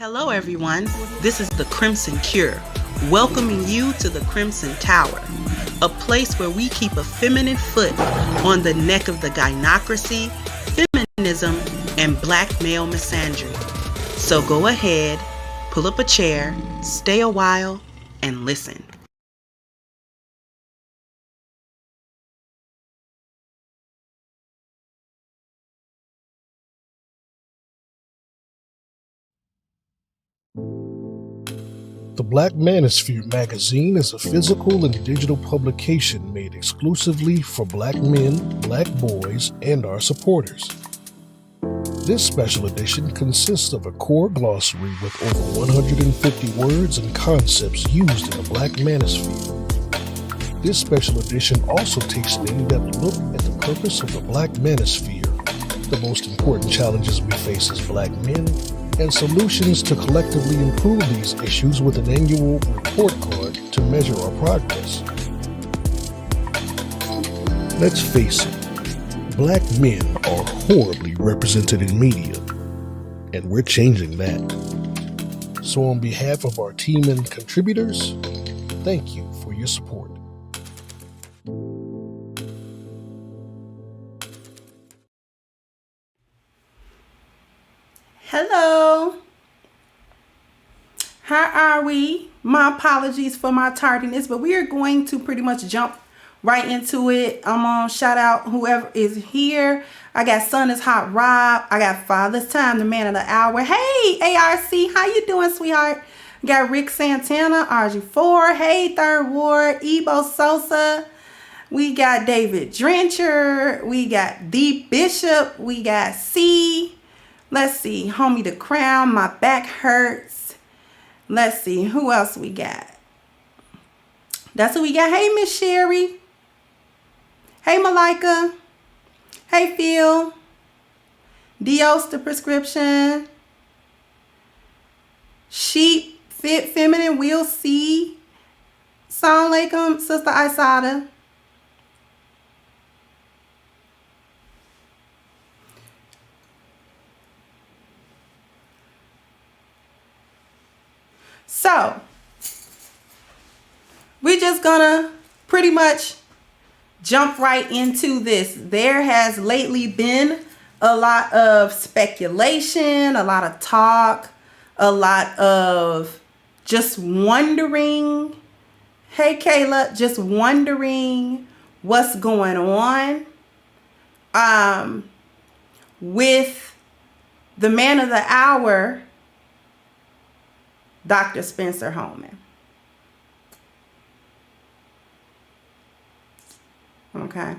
Hello, everyone. This is the Crimson Cure, welcoming you to the Crimson Tower, a place where we keep a feminine foot on the neck of the gynocracy, feminism, and black male misandry. So go ahead, pull up a chair, stay a while, and listen. The Black Manosphere magazine is a physical and digital publication made exclusively for black men, black boys, and our supporters. This special edition consists of a core glossary with over 150 words and concepts used in the Black Manosphere. This special edition also takes an in-depth look at the purpose of the Black Manosphere, the most important challenges we face as black men, and solutions to collectively improve these issues with an annual report card to measure our progress. Let's face it, black men are horribly represented in media, and we're changing that. So on behalf of our team and contributors, thank you for your support. Hello. How are we? My apologies for my tardiness, but we are going to pretty much jump right into it. I'm gonna shout out whoever is here. I got Son is Hot Rob. I got Father's Time, the man of the hour. Hey, ARC, how you doing, sweetheart? Got Rick Santana, RG4. Hey, Third Ward, Ebo Sosa. We got David Drencher. We got D Bishop. We got C. Let's see, Homie the Crown, My Back Hurts. Let's see, who else we got? That's who we got. Hey, Miss Sherry. Hey, Malika. Hey, Phil. Dios the Prescription. Sheep, Fit, Feminine, We'll See. Assalamu alaikum, Sister Isada. So, we're just gonna pretty much jump right into this. There has lately been a lot of speculation, a lot of talk, a lot of just wondering. Hey, Kayla, just wondering what's going on with the man of the hour, Dr. Spencer Holman. Okay.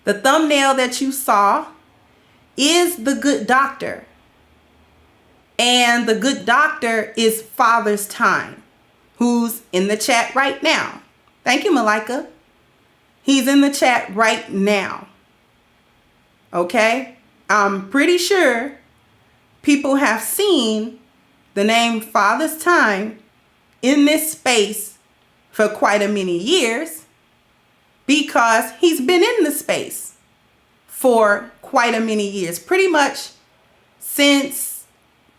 The thumbnail that you saw is the good doctor. And the good doctor is Father's Time, who's in the chat right now. Thank you, Malika. He's in the chat right now. Okay? I'm pretty sure people have seen the name Father's Time in this space for quite a many years because he's been in the space for quite a many years, pretty much since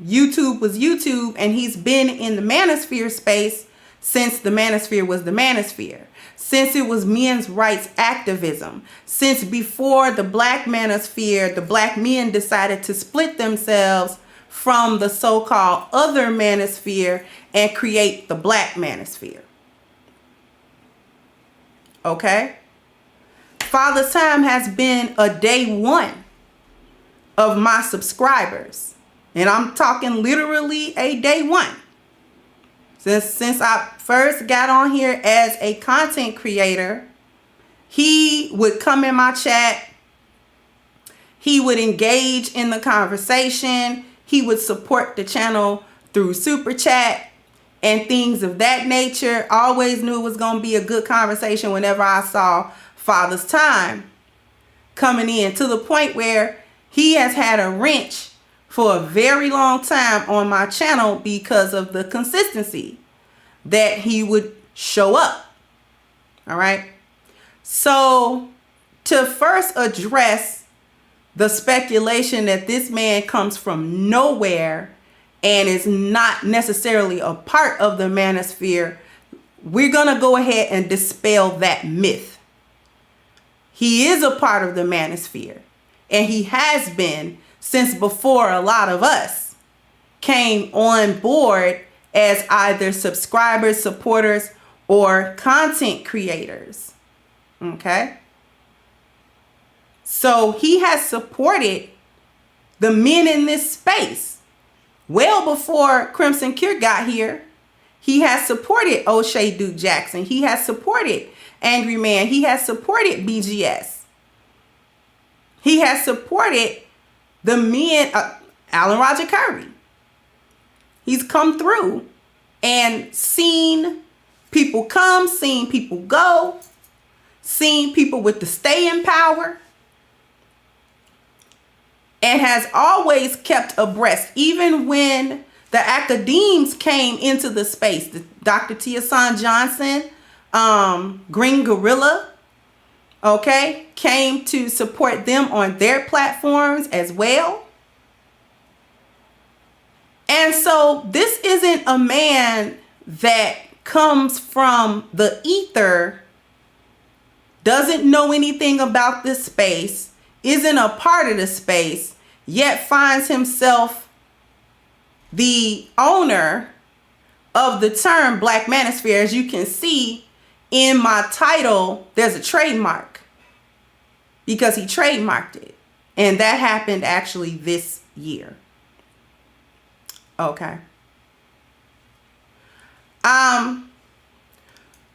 YouTube was YouTube, and he's been in the manosphere space since the manosphere was the manosphere, since it was men's rights activism, since before the Black Manosphere, the black men decided to split themselves from the so-called other manosphere and create the Black Manosphere. Okay? Father's Time has been a day one of my subscribers. And I'm talking literally a day one. Since I first got on here as a content creator, he would come in my chat. He would engage in the conversation. He would support the channel through super chat and things of that nature. Always knew it was going to be a good conversation whenever I saw Father's Time coming in, to the point where he has had a wrench for a very long time on my channel because of the consistency that he would show up. All right. So to first address the speculation that this man comes from nowhere and is not necessarily a part of the manosphere, we're going to go ahead and dispel that myth. He is a part of the manosphere, and he has been since before a lot of us came on board as either subscribers, supporters, or content creators. Okay? So he has supported the men in this space. Well before Crimson Cure got here, he has supported O'Shea Duke Jackson. He has supported Angry Man. He has supported BGS. He has supported the men, Alan Roger Curry. He's come through and seen people come, seen people go, seen people with the staying power, and has always kept abreast, even when the academes came into the space. Dr. Tiasan Johnson, Green Gorilla, okay, came to support them on their platforms as well. And so this isn't a man that comes from the ether, doesn't know anything about this space, isn't a part of the space, yet finds himself the owner of the term Black Manosphere. As you can see in my title, there's a trademark because he trademarked it. And that happened actually this year. Okay.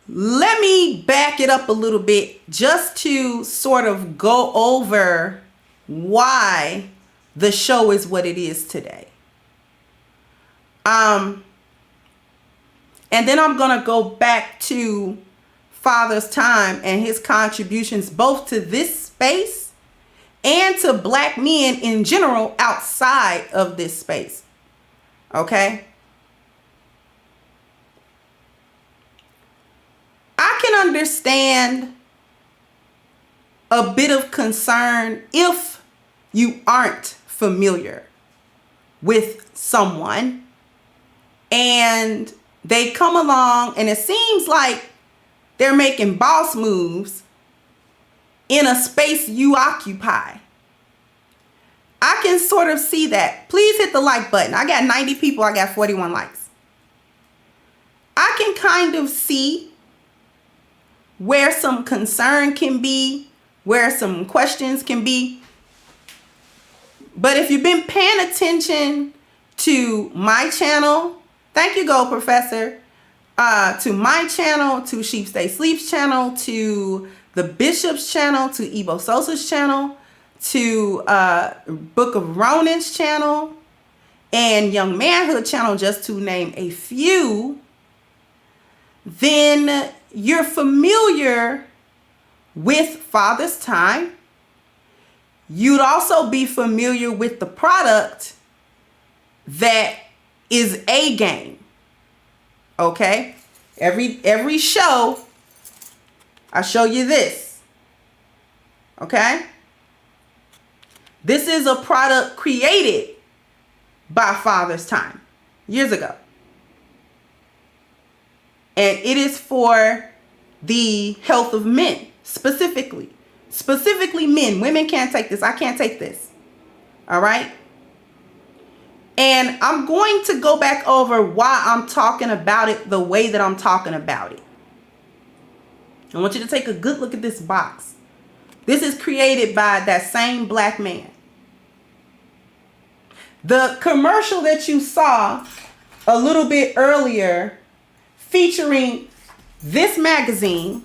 Let me back it up a little bit just to sort of go over why the show is what it is today. And then I'm going to go back to Father's time and his contributions both to this space and to Black men in general outside of this space. Okay? I can understand a bit of concern if you aren't familiar with someone and they come along and it seems like they're making boss moves in a space you occupy. I can sort of see that. Please hit the like button. I got 90 people. I got 41 likes. I can kind of see where some concern can be, where some questions can be. But if you've been paying attention to my channel, thank you, Gold Professor, to my channel, to Sheep Stay Sleep's channel, to the Bishop's channel, to Ebo Sosa's channel, to Book of Ronin's channel, and Young Manhood channel, just to name a few, then you're familiar with Father's Time. You'd also be familiar with the product that is A Game. Okay? Every show, I show you this. Okay? This is a product created by Father's Time years ago. And it is for the health of men, specifically. Specifically men. Women can't take this. I can't take this. All right? And I'm going to go back over why I'm talking about it the way that I'm talking about it. I want you to take a good look at this box. This is created by that same black man. The commercial that you saw a little bit earlier featuring this magazine,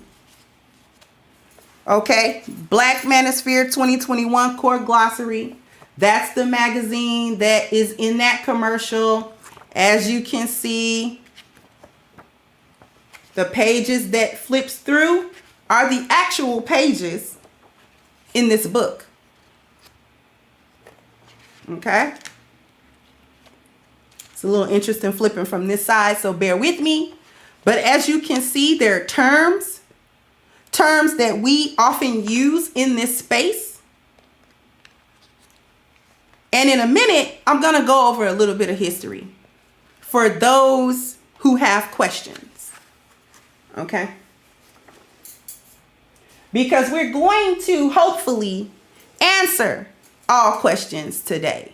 okay, Black Manosphere 2021 Core Glossary. That's the magazine that is in that commercial. As you can see, the pages that flips through are the actual pages in this book. Okay? It's a little interesting flipping from this side, so bear with me. But as you can see, there are terms that we often use in this space. And in a minute, I'm going to go over a little bit of history for those who have questions. Okay? Because we're going to hopefully answer all questions today,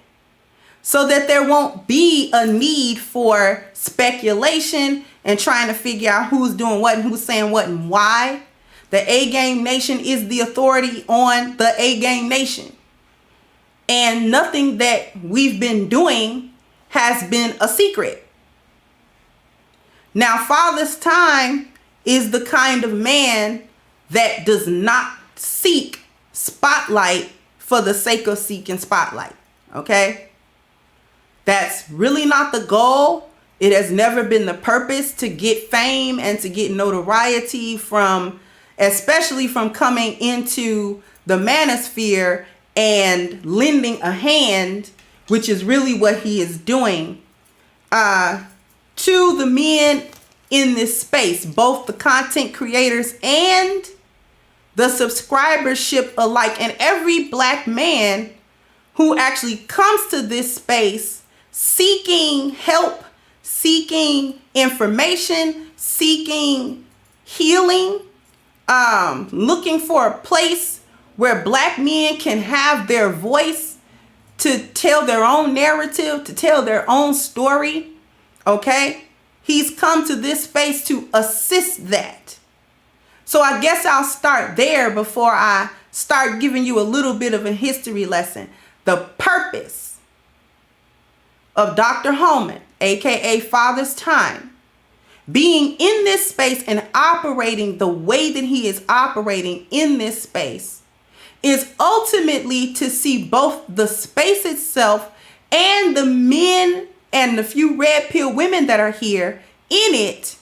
so that there won't be a need for speculation and trying to figure out who's doing what and who's saying what and why. The A Game Nation is the authority on the A Game Nation. And nothing that we've been doing has been a secret. Now, Father's Time is the kind of man that does not seek spotlight for the sake of seeking spotlight. Okay? That's really not the goal. It has never been the purpose to get fame and to get notoriety from, especially from coming into the manosphere and lending a hand, which is really what he is doing, to the men in this space, both the content creators and the subscribership alike, and every black man who actually comes to this space seeking help, seeking information, seeking healing, looking for a place where black men can have their voice to tell their own narrative, to tell their own story. Okay? He's come to this space to assist that. So I guess I'll start there before I start giving you a little bit of a history lesson. The purpose of Dr. Holman, aka Father's Time, being in this space and operating the way that he is operating in this space is ultimately to see both the space itself and the men and the few red pill women that are here in it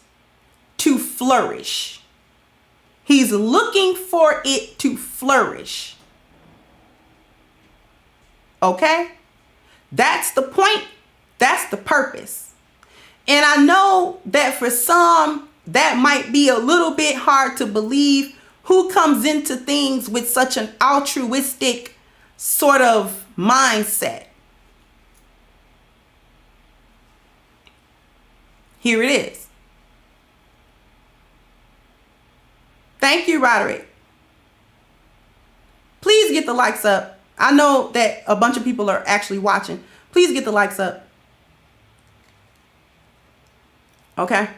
to flourish. He's looking for it to flourish. Okay? That's the point. That's the purpose. And I know that for some, that might be a little bit hard to believe. Who comes into things with such an altruistic sort of mindset? Here it is. Thank you, Roderick. Please get the likes up. I know that a bunch of people are actually watching. Please get the likes up. Okay?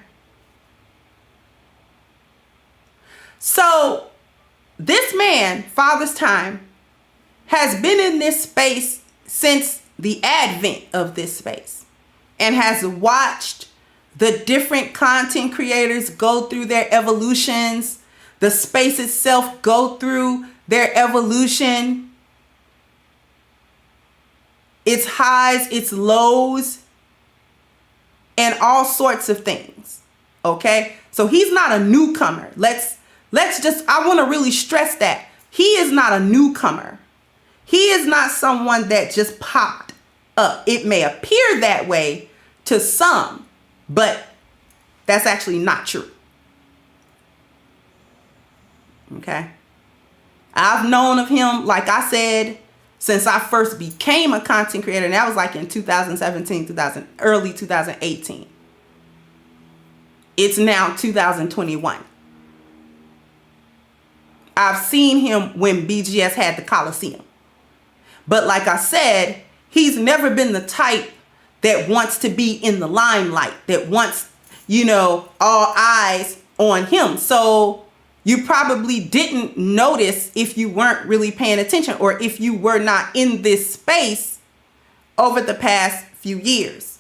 So, this man, Father's Time, has been in this space since the advent of this space and has watched the different content creators go through their evolutions, the space itself go through their evolution, its highs, its lows, and all sorts of things. Okay? So he's not a newcomer. I want to really stress that. He is not a newcomer. He is not someone that just popped up. It may appear that way to some, but that's actually not true. Okay? I've known of him, like I said, since I first became a content creator, and that was like in 2017, early 2018. It's now 2021. I've seen him when BGS had the Coliseum. But like I said, he's never been the type that wants to be in the limelight, that wants, all eyes on him. So you probably didn't notice if you weren't really paying attention, or if you were not in this space over the past few years.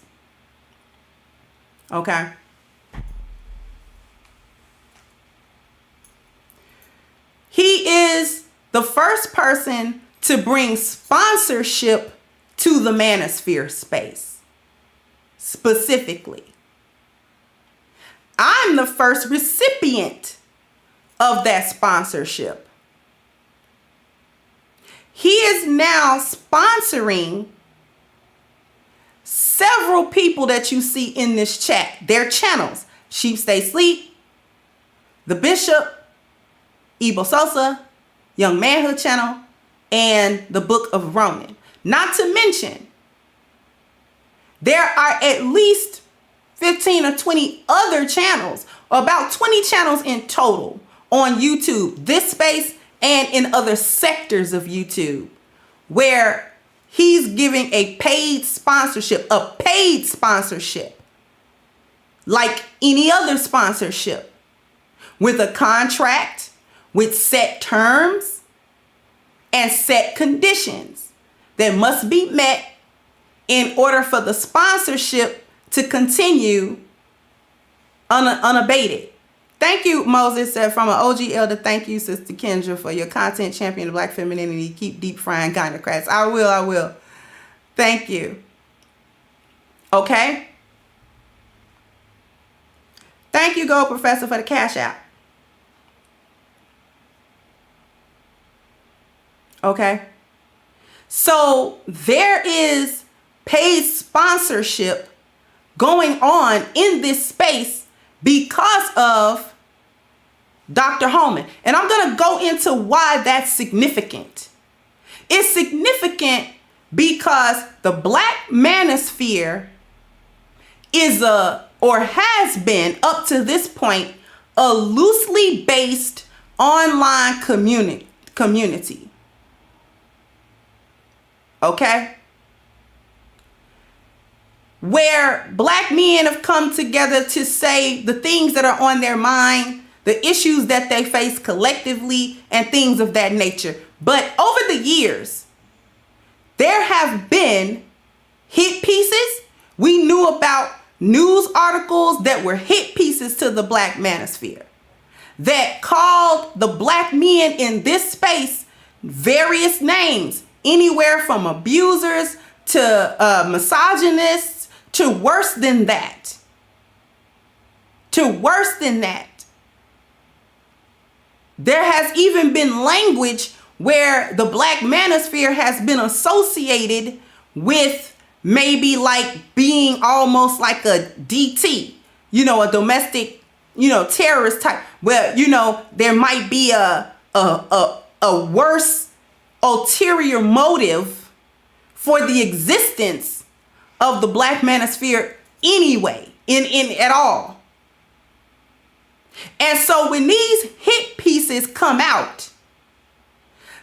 Okay? He is the first person to bring sponsorship to the manosphere space, specifically. I'm the first recipient of that sponsorship. He is now sponsoring several people that you see in this chat, their channels: Sheep Stay Sleep, The Bishop, Ebo Sosa, Young Manhood Channel, and the Book of Roman. Not to mention, there are at least 15 or 20 other channels, about 20 channels in total on YouTube, this space and in other sectors of YouTube, where he's giving a paid sponsorship, like any other sponsorship, with a contract, with set terms and set conditions that must be met in order for the sponsorship to continue unabated. Thank you, Moses said, from an OG elder. Thank you, Sister Kendra, for your content champion of Black femininity. Keep deep frying gynocrats. I will. Thank you. Okay. Thank you, Gold Professor, for the cash out. Okay. So there is paid sponsorship going on in this space because of Dr. Holman. And I'm going to go into why that's significant. It's significant because the Black Manosphere is or has been up to this point a loosely based online community. Okay? Where Black men have come together to say the things that are on their mind, the issues that they face collectively, and things of that nature. But over the years, there have been hit pieces. We knew about news articles that were hit pieces to the Black Manosphere that called the Black men in this space various names, anywhere from abusers to misogynists, to worse than that. There has even been language where the Black Manosphere has been associated with maybe like being almost like a DT, a domestic, terrorist type, where, there might be a worse ulterior motive for the existence of the Black Manosphere anyway, in at all. And so when these hit pieces come out,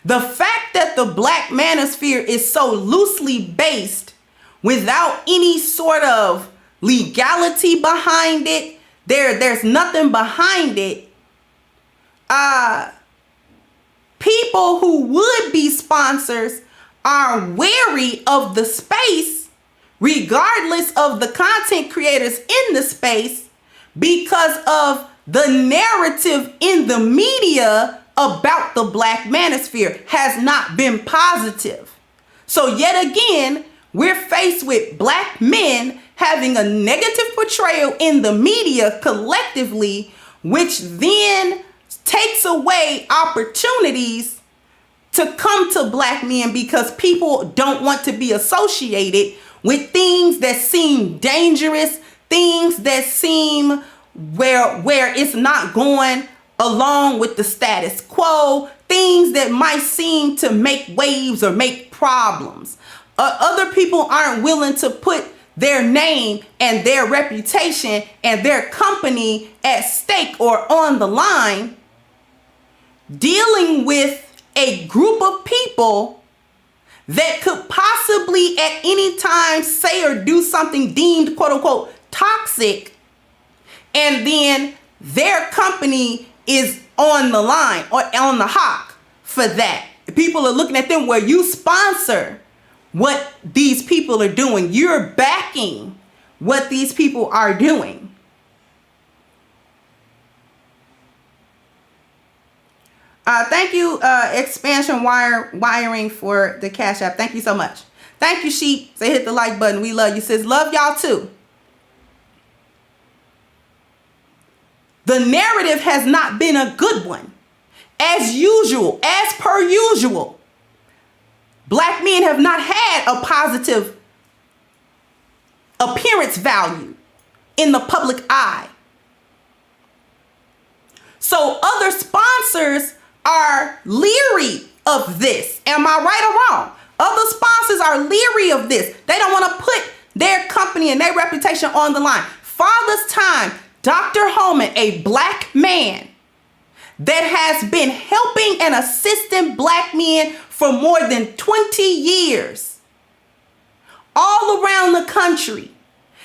the fact that the Black Manosphere is so loosely based without any sort of legality behind it, there's nothing behind it. People who would be sponsors are wary of the space, regardless of the content creators in the space, because of the narrative in the media about the Black Manosphere has not been positive. So yet again, we're faced with Black men having a negative portrayal in the media collectively, which then takes away opportunities to come to Black men because people don't want to be associated with things that seem dangerous, things that seem where it's not going along with the status quo, things that might seem to make waves or make problems. Other people aren't willing to put their name and their reputation and their company at stake or on the line, dealing with a group of people that could possibly at any time say or do something deemed quote unquote toxic, and then their company is on the line or on the hawk for that. People are looking at them where you sponsor what these people are doing. You're backing what these people are doing. Thank you, Expansion Wiring, for the Cash App. Thank you so much. Thank you, Sheep. Say hit the like button. We love you, sis. Love y'all too. The narrative has not been a good one. As usual, as per usual, Black men have not had a positive appearance value in the public eye. So other sponsors are leery of this. Am I right or wrong? Other sponsors are leery of this. They don't want to put their company and their reputation on the line. Father's Time, Dr. Holman, a black man that has been helping and assisting black men for more than 20 years all around the country.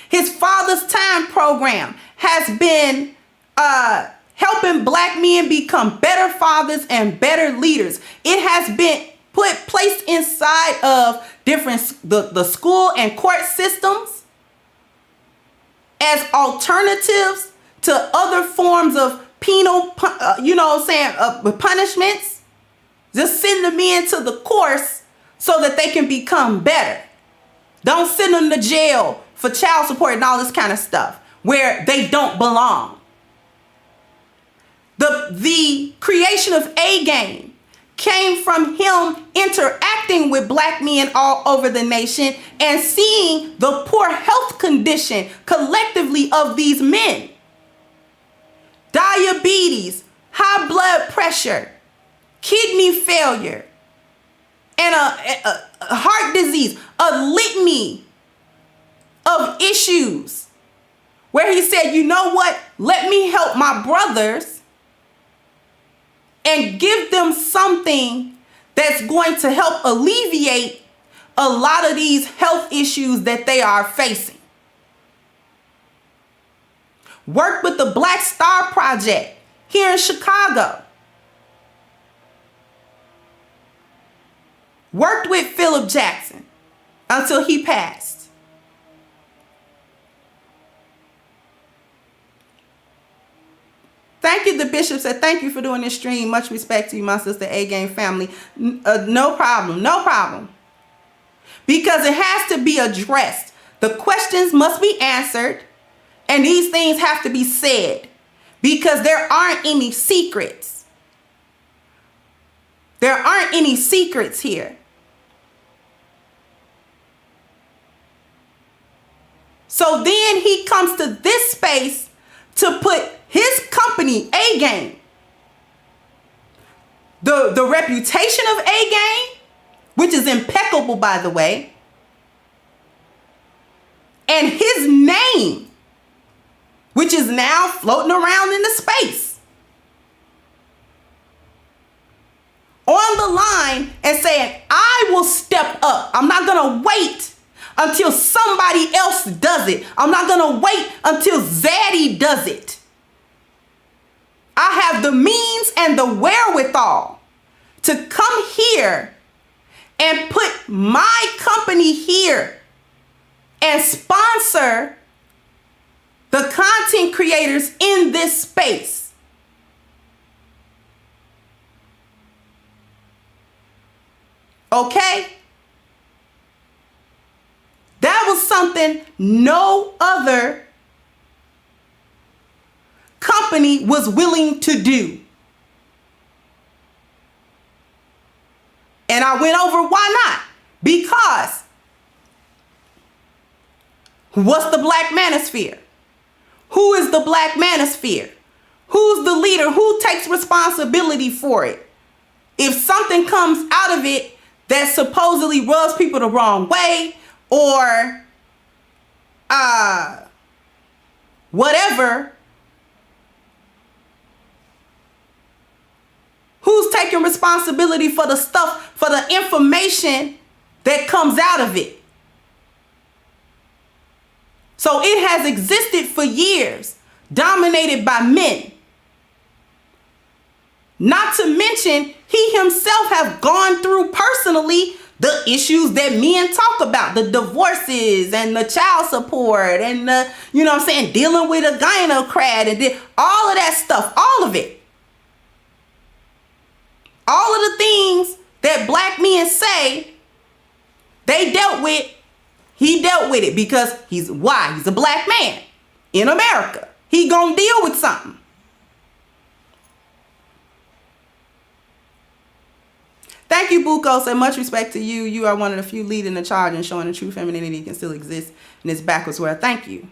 His Father's Time program has been helping black men become better fathers and better leaders. It has been placed inside of the school and court systems as alternatives to other forms of penal, punishments. Just send the men to the course so that they can become better. Don't send them to jail for child support and all this kind of stuff where they don't belong. The creation of A-Game came from him interacting with black men all over the nation and seeing the poor health condition collectively of these men. Diabetes, high blood pressure, kidney failure, and a heart disease, a litany of issues where he said, you know what, let me help my brothers and give them something that's going to help alleviate a lot of these health issues that they are facing. Worked with the Black Star Project here in Chicago. Worked with Philip Jackson until he passed. Thank you, the bishop said, thank you for doing this stream. Much respect to you, my sister A-Game family. No problem, no problem. Because it has to be addressed. The questions must be answered and these things have to be said because there aren't any secrets. There aren't any secrets here. So then he comes to this space to put his company, A-Game, the reputation of A-Game, which is impeccable, by the way, and his name, which is now floating around in the space, on the line and saying, I will step up. I'm not going to wait until somebody else does it. I'm not going to wait until Zaddy does it. I have the means and the wherewithal to come here and put my company here and sponsor the content creators in this space. Okay? That was something no other company was willing to do. And I went over why not. Because what's the Black Manosphere? Who is the Black Manosphere? Who's the leader? Who takes responsibility for it? If something comes out of it that supposedly rubs people the wrong way or whatever, who's taking responsibility for the stuff, for the information that comes out of it? So it has existed for years, dominated by men. Not to mention, he himself have gone through personally the issues that men talk about, the divorces and the child support and the, dealing with a gynocracy and all of that stuff, all of it. All of the things that black men say they dealt with, he dealt with it because he's a black man in America. He gonna deal with something. Thank you, Buko. So much respect to you. You are one of the few leading the charge and showing the true femininity can still exist in this backwards world. Thank you.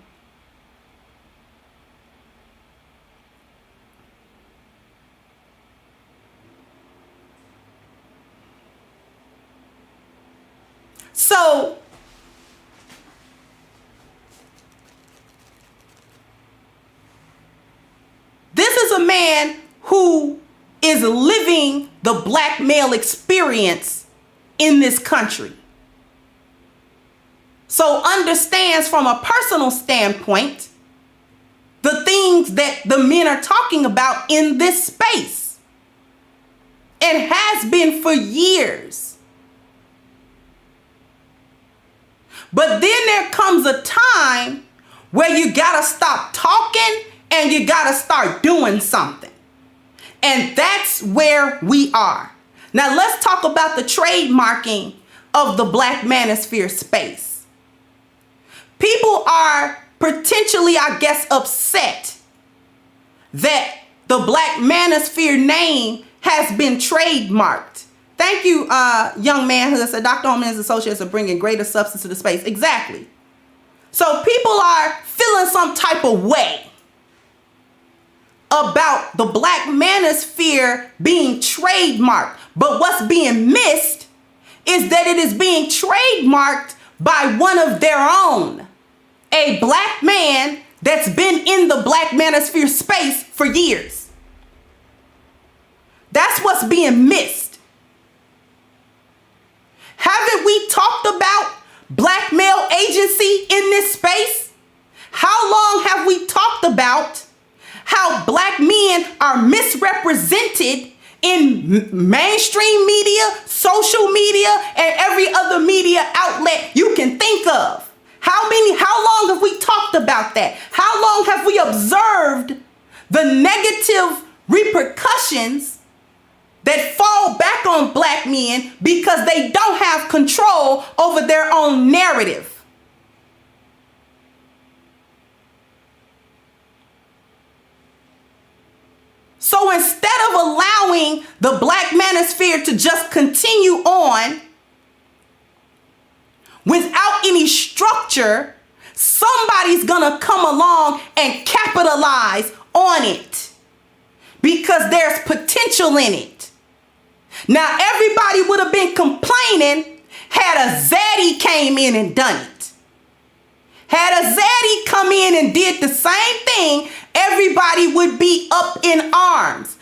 is living the black male experience in this country. So understands from a personal standpoint the things that the men are talking about in this space, and has been for years. But then there comes a time where you gotta stop talking and you gotta start doing something. And that's where we are. Now let's talk about the trademarking of the Black Manosphere space. People are potentially, I guess, upset that the Black Manosphere name has been trademarked. Thank you, young man who said Dr. Holman and his associates are bringing greater substance to the space. Exactly. So people are feeling some type of way about the Black Manosphere being trademarked. But what's being missed is that it is being trademarked by one of their own, a black man that's been in the Black Manosphere space for years. That's what's being missed. Haven't we talked about black male agency in this space? How long have we talked about how black men are misrepresented in mainstream media, social media, and every other media outlet you can think of? How long have we talked about that? How long have we observed the negative repercussions that fall back on black men because they don't have control over their own narrative? So instead of allowing the Black Manosphere to just continue on without any structure, somebody's gonna come along and capitalize on it because there's potential in it. Now, everybody would have been complaining had a zaddy came in and done it. Had a zaddy come in and did the same thing, everybody would be up in arms.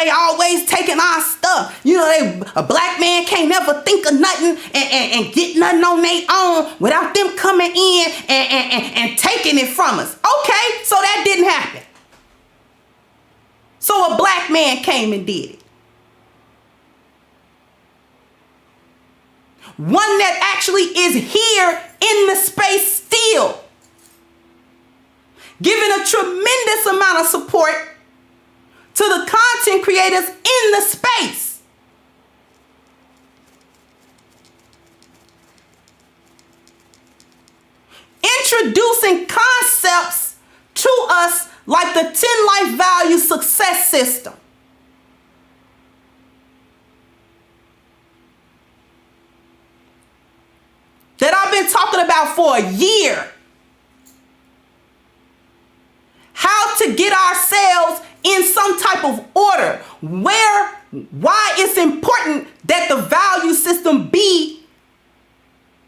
They always taking our stuff. A black man can't never think of nothing and get nothing on their own without them coming in and taking it from us. Okay, so that didn't happen. So a black man came and did it. One that actually is here in the space still, giving a tremendous amount of support to the content creators in the space. Introducing concepts to us like the 10 life value success system. That I've been talking about for a year. How to get ourselves in some type of order. Why it's important that the value system be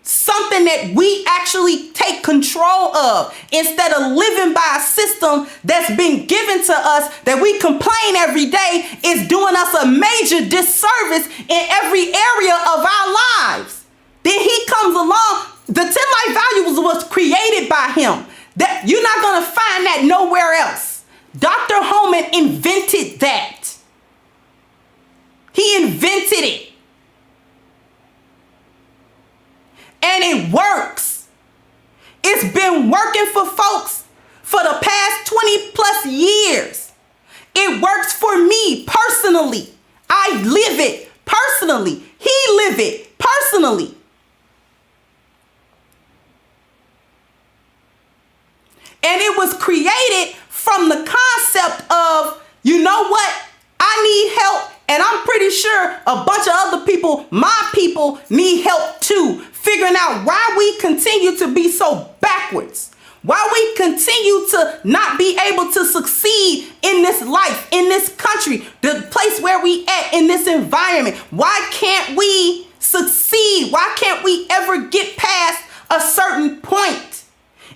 something that we actually take control of instead of living by a system that's been given to us that we complain every day is doing us a major disservice in every area of our lives. Then he comes along. The 10 life values was created by him. That you're not going to find that nowhere else. Dr. Holman invented that. He invented it. And it works. It's been working for folks for the past 20 plus years. It works for me personally. I live it personally. He live it personally. And it was created from the concept of, you know what? I need help. And I'm pretty sure a bunch of other people, my people, need help too. Figuring out why we continue to be so backwards. Why we continue to not be able to succeed in this life, in this country, the place where we at in this environment. Why can't we succeed? Why can't we ever get past a certain point?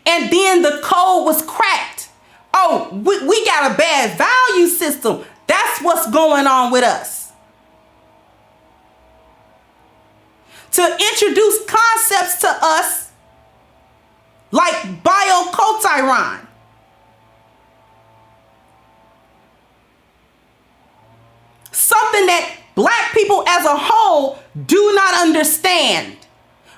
And then the code was cracked. Oh, we got a bad value system. That's That's what's going on with us. To introduce concepts to us like bioculturon. Something that black people as a whole do not understand,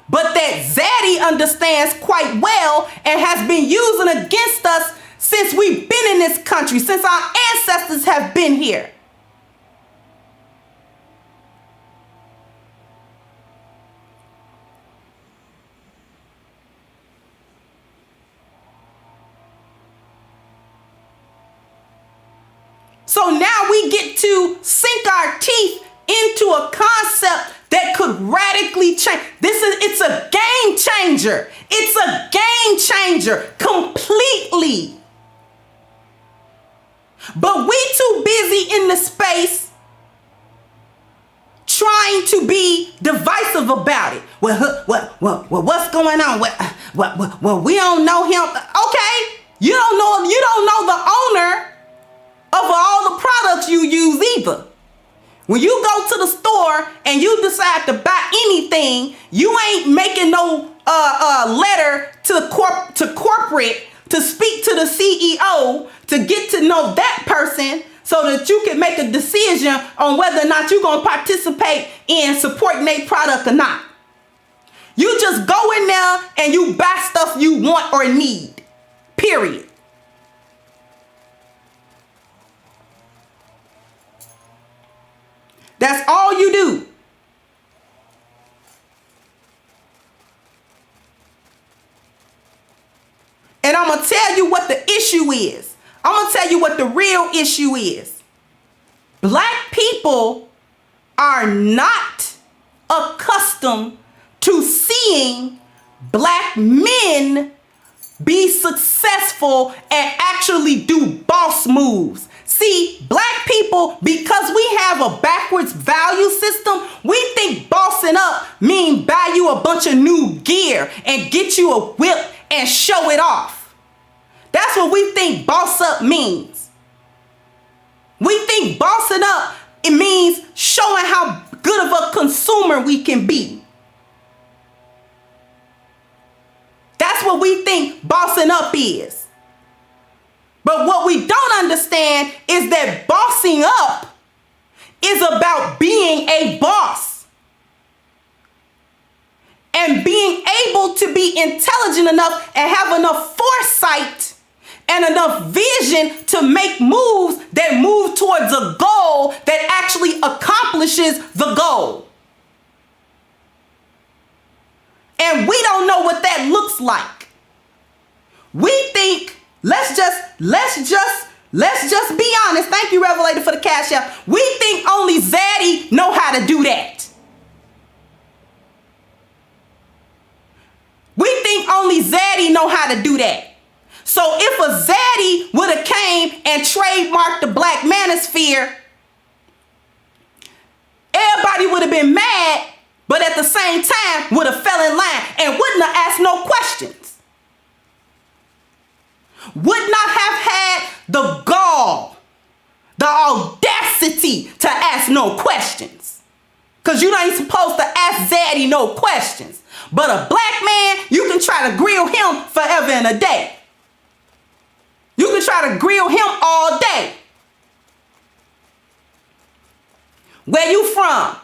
but that Zaddy understands quite well and has been using against us since we've been in this country, since our ancestors have been here. So now we get to sink our teeth into a concept that could radically change. It's a game changer. It's a game changer completely. But we too busy in the space trying to be divisive about it. Well, what's going on? Well, we don't know him. Okay, you don't know the owner of all the products you use either. When you go to the store and you decide to buy anything, you ain't making no letter to corporate to speak to the CEO to get to know that person so that you can make a decision on whether or not you're going to participate in supporting their product or not. You just go in there and you buy stuff you want or need. Period. That's all you do. And I'm going to tell you what the issue is. I'm going to tell you what the real issue is. Black people are not accustomed to seeing black men be successful and actually do boss moves. See, black people, because we have a backwards value system, we think bossing up mean buy you a bunch of new gear and get you a whip and show it off. That's what we think boss up means. We think bossing up, it means showing how good of a consumer we can be. That's what we think bossing up is. But what we don't understand is that bossing up is about being a boss and being able to be intelligent enough and have enough foresight and enough vision to make moves that move towards a goal that actually accomplishes the goal. And we don't know what that looks like. We think, let's just be honest. Thank you, Revelator, for the cash app. We think only Zaddy know how to do that. We think only Zaddy know how to do that. So if a Zaddy would have came and trademarked the Black Manosphere, everybody would have been mad, but at the same time would have fell in line and wouldn't have asked no questions. Would not have had the gall, the audacity to ask no questions. Because you ain't supposed to ask Zaddy no questions. But a black man, you can try to grill him forever and a day. You can try to grill him all day. Where you from?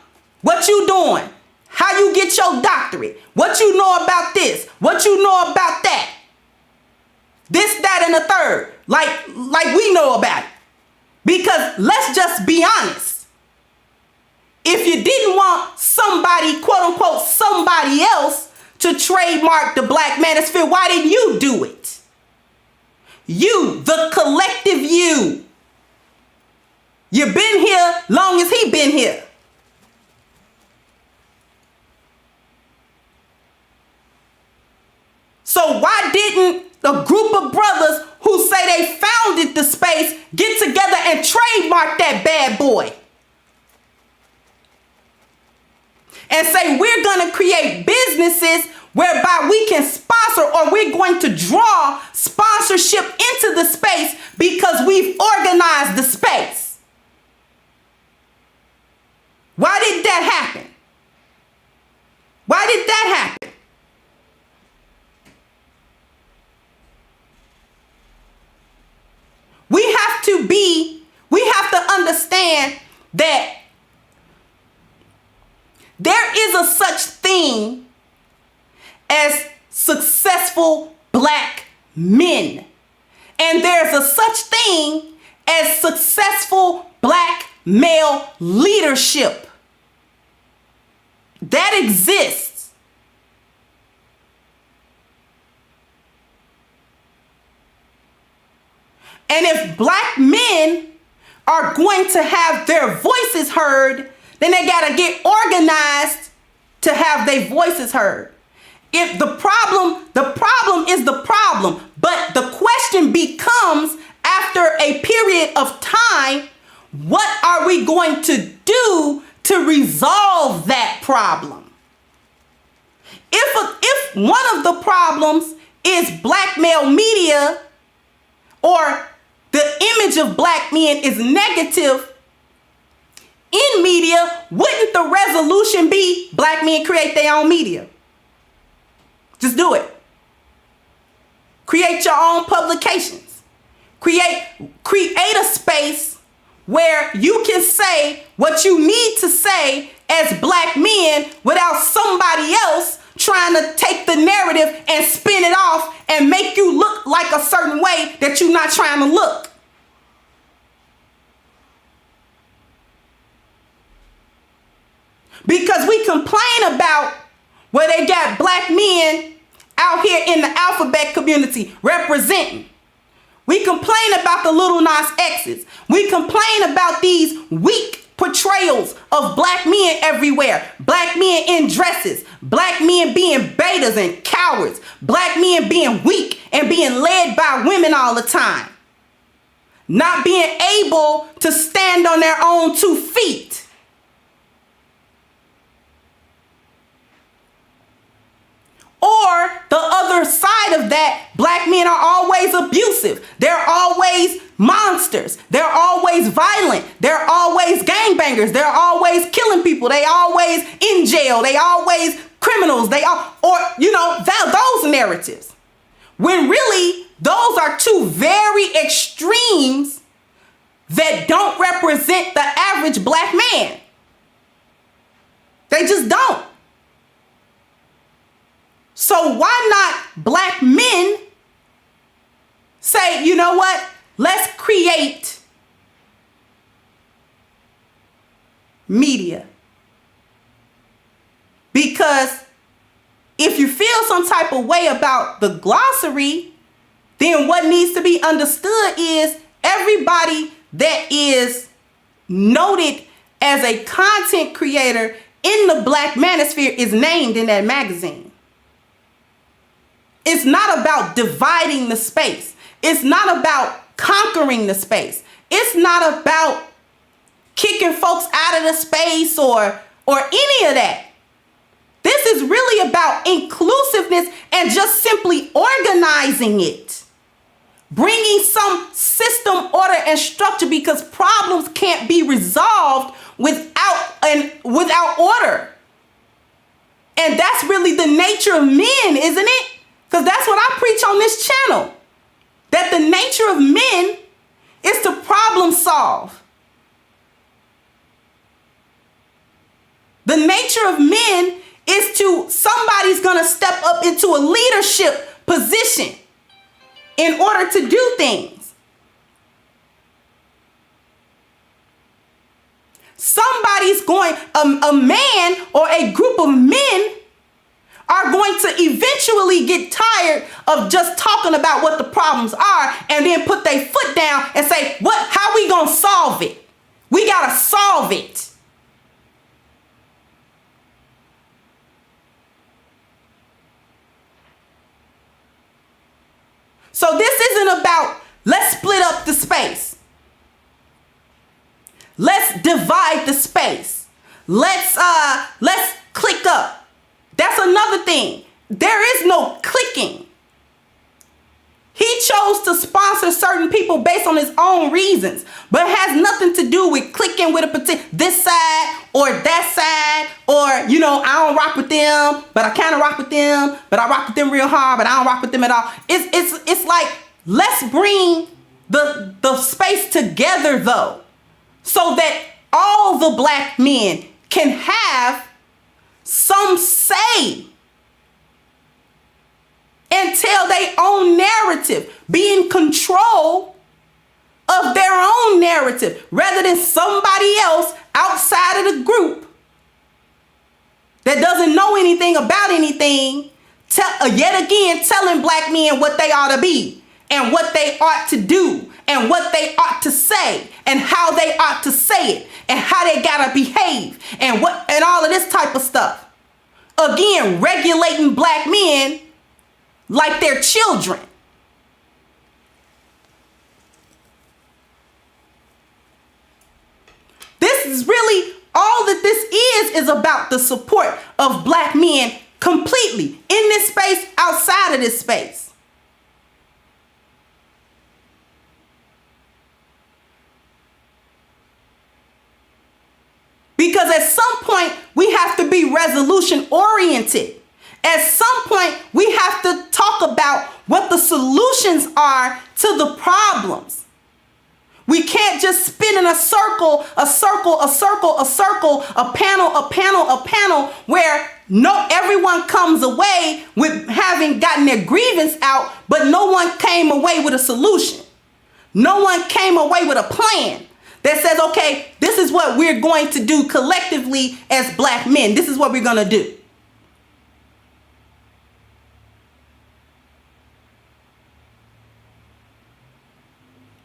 What you doing? How you get your doctorate? What you know about this? What you know about that? This, that, and the third. Like we know about it. Because let's just be honest. If you didn't want somebody, quote unquote, somebody else to trademark the Black Manosphere, why didn't you do it? You, the collective you. You been here long as he been here. So why didn't a group of brothers who say they founded the space get together and trademark that bad boy? And say we're going to create businesses whereby we can sponsor, or we're going to draw sponsorship into the space because we've organized the space. we have to understand that there is a such thing as successful black men. And there's a such thing as successful black male leadership. That exists. And if black men are going to have their voices heard, then they got to get organized to have their voices heard. If the problem is the problem, but the question becomes, after a period of time, what are we going to do to resolve that problem? If one of the problems is black male media, or the image of black men is negative in media, wouldn't the resolution be black men create their own media? Just do it. Create your own publications. Create a space where you can say what you need to say as black men without somebody else trying to take the narrative and spin it off and make you look like a certain way that you're not trying to look. Because we complain about where they got black men out here in the alphabet community representing. We complain about the Little Nas X's. We complain about these weak portrayals of black men everywhere. Black men in dresses. Black men being betas and cowards. Black men being weak and being led by women all the time. Not being able to stand on their own 2 feet. Or the other side of that, black men are always abusive. They're always monsters. They're always violent. They're always gangbangers. They're always killing people. They always in jail. They always criminals. Those narratives. When really, those are 2 very extremes that don't represent the average black man. They just don't. So why not black men say, you know what? Let's create media. Because if you feel some type of way about the glossary, then what needs to be understood is everybody that is noted as a content creator in the Black Manosphere is named in that magazine. It's not about dividing the space. It's not about conquering the space. It's not about kicking folks out of the space or any of that. This is really about inclusiveness and just simply organizing it. Bringing some system, order, and structure, because problems can't be resolved without order. And that's really the nature of men, isn't it? Because that's what I preach on this channel. That the nature of men is to problem solve. The nature of men is to, somebody's going to step up into a leadership position in order to do things. Somebody's going, a man or a group of men are going to eventually get tired of just talking about what the problems are and then put their foot down and say, how we going to solve it? We got to solve it. So this isn't about, let's split up the space. Let's divide the space. Let's click up. That's another thing. There is no clicking. He chose to sponsor certain people based on his own reasons, but it has nothing to do with clicking with a particular this side or that side, or I don't rock with them, but I kind of rock with them, but I rock with them real hard, but I don't rock with them at all. It's like, let's bring the space together, though, so that all the black men can have some say and tell their own narrative, be in control of their own narrative, rather than somebody else outside of the group that doesn't know anything about anything, yet again telling black men what they ought to be and what they ought to do and what they ought to say and how they ought to say it and how they gotta behave and all of this type of stuff. Again, regulating black men like they're children. This is really all that this is about the support of black men completely in this space, outside of this space. Because at some point, we have to be resolution oriented. At some point, we have to talk about what the solutions are to the problems. We can't just spin in a circle, a panel, where everyone comes away with having gotten their grievance out, but no one came away with a solution. No one came away with a plan that says, okay, this is what we're going to do collectively as black men. This is what we're going to do.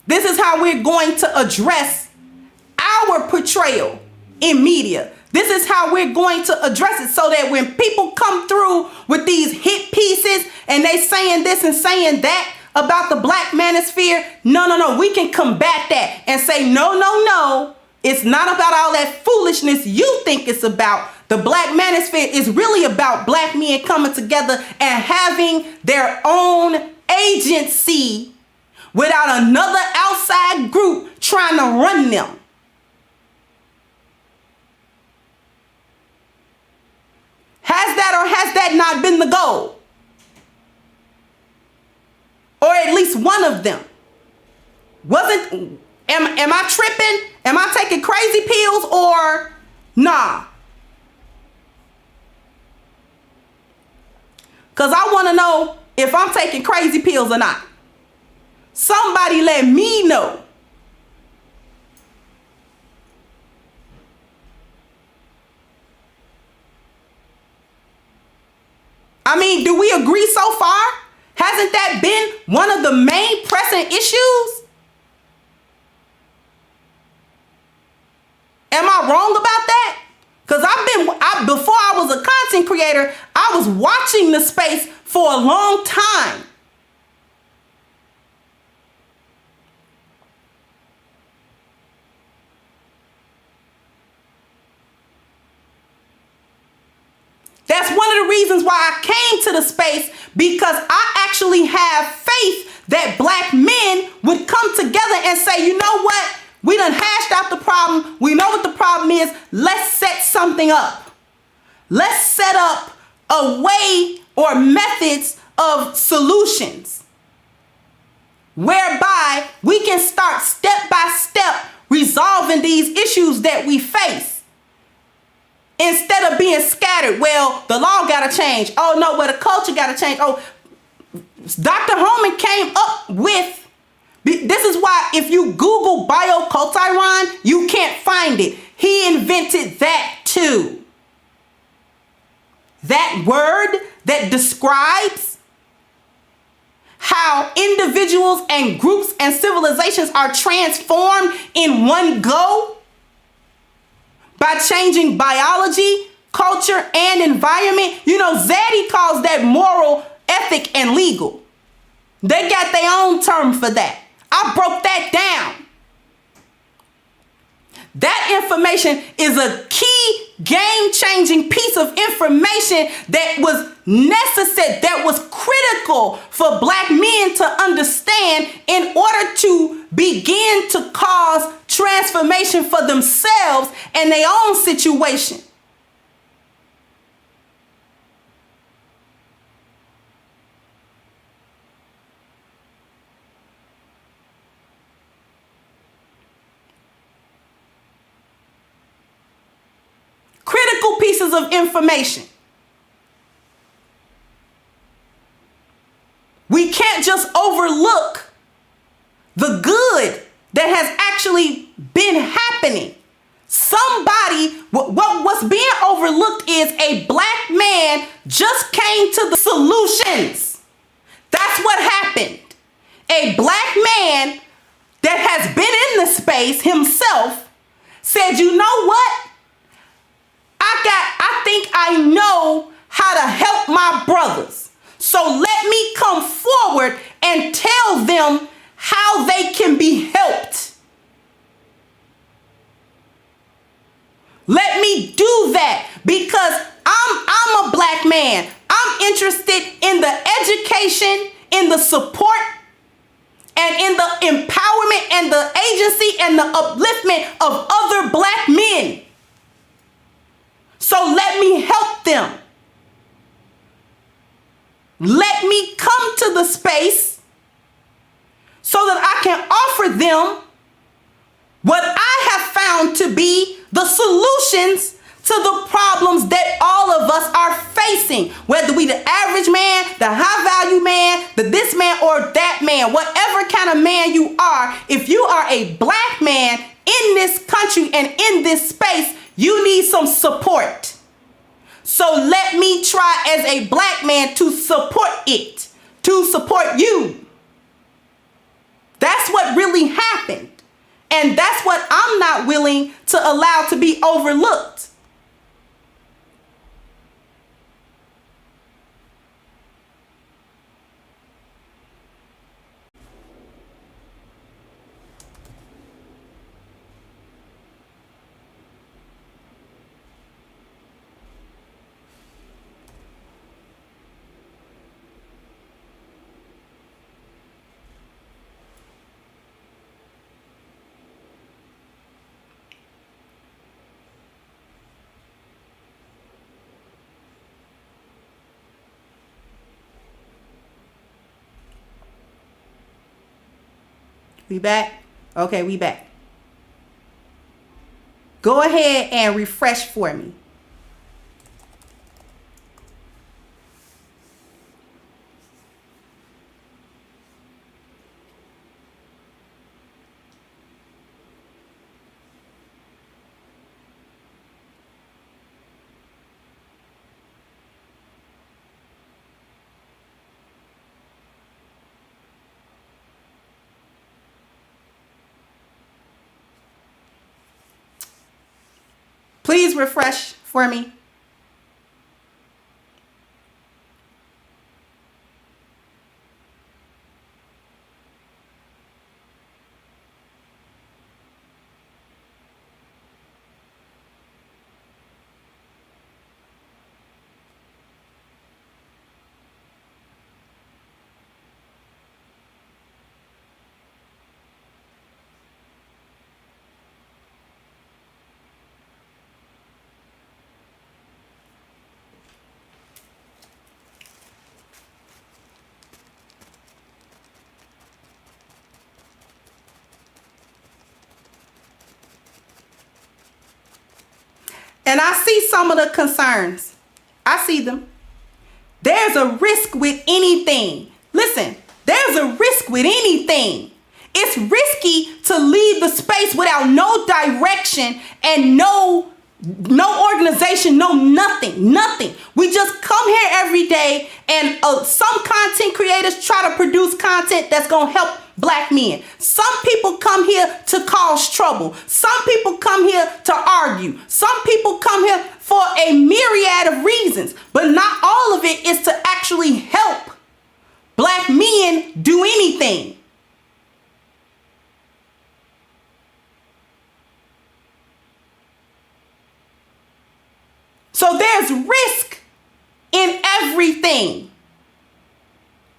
This is how we're going to address our portrayal in media. This is how we're going to address it, so that when people come through with these hit pieces and they saying this and saying that about the Black Manosphere, no, we can combat that and say, no, it's not about all that foolishness you think it's about. The Black Manosphere is really about black men coming together and having their own agency without another outside group trying to run them. Has that or has that not been the goal? Or at least one of them? Am I tripping? Am I taking crazy pills or nah? Because I want to know if I'm taking crazy pills or not. Somebody let me know. I mean, do we agree so far? Hasn't that been one of the main pressing issues? Am I wrong about that? Because before I was a content creator, I was watching the space for a long time. That's one of the reasons why I came to the space, because I actually have faith that black men would come together and say, you know what? We done hashed out the problem. We know what the problem is. Let's set something up. Let's set up a way or methods of solutions whereby we can start step by step resolving these issues that we face. Instead of being scattered, well, the law got to change. Oh, no, well, the culture got to change. Oh, Dr. Holman came up with, this is why if you Google bioculturon, you can't find it. He invented that too. That word that describes how individuals and groups and civilizations are transformed in one go by changing biology, culture, and environment. You know, Zadie calls that moral, ethic, and legal. They got their own term for that. I broke that down. That information is a key game-changing piece of information that was necessary, that was critical for black men to understand in order to begin to cause transformation for themselves and their own situation. pieces of information. We can't just overlook the good that has actually been happening. What's being overlooked is a black man just came to the solutions. That's what happened. A black man that has been in the space himself said, you know what? I think I know how to help my brothers. So let me come forward and tell them how they can be helped. Let me do that because I'm a black man. I'm interested in the education, in the support, and in the empowerment and the agency and the upliftment of other black men. So let me help them. Let me come to the space so that I can offer them what I have found to be the solutions to the problems that all of us are facing, whether we the average man, the high value man, the this man or that man, whatever kind of man you are. If you are a black man in this country and in this space, you need some support. So let me try as a black man to support it, to support you. That's what really happened. And that's what I'm not willing to allow to be overlooked. We back? Okay, we back. Go ahead and refresh for me. Please refresh for me. And I see some of the concerns. I see them. There's a risk with anything. Listen, there's a risk with anything. It's risky to leave the space without no direction and no organization, no nothing. We just come here every day and some content creators try to produce content that's going to help black men. Some people come here to cause trouble. Some people come here to argue. Some people come here for a myriad of reasons, but not all of it is to actually help black men do anything. So there's risk in everything.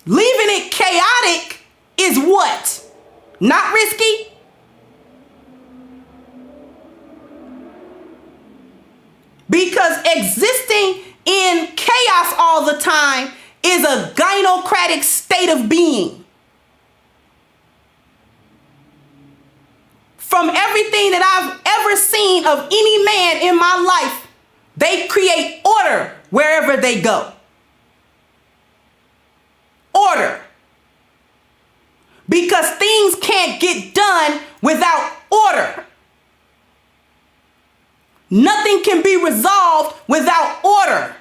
Leaving it chaotic is what? Not risky? Because existing in chaos all the time is a gynocratic state of being. From everything that I've ever seen of any man in my life, They create order wherever they go. Order. Because things can't get done without order. Nothing can be resolved without order.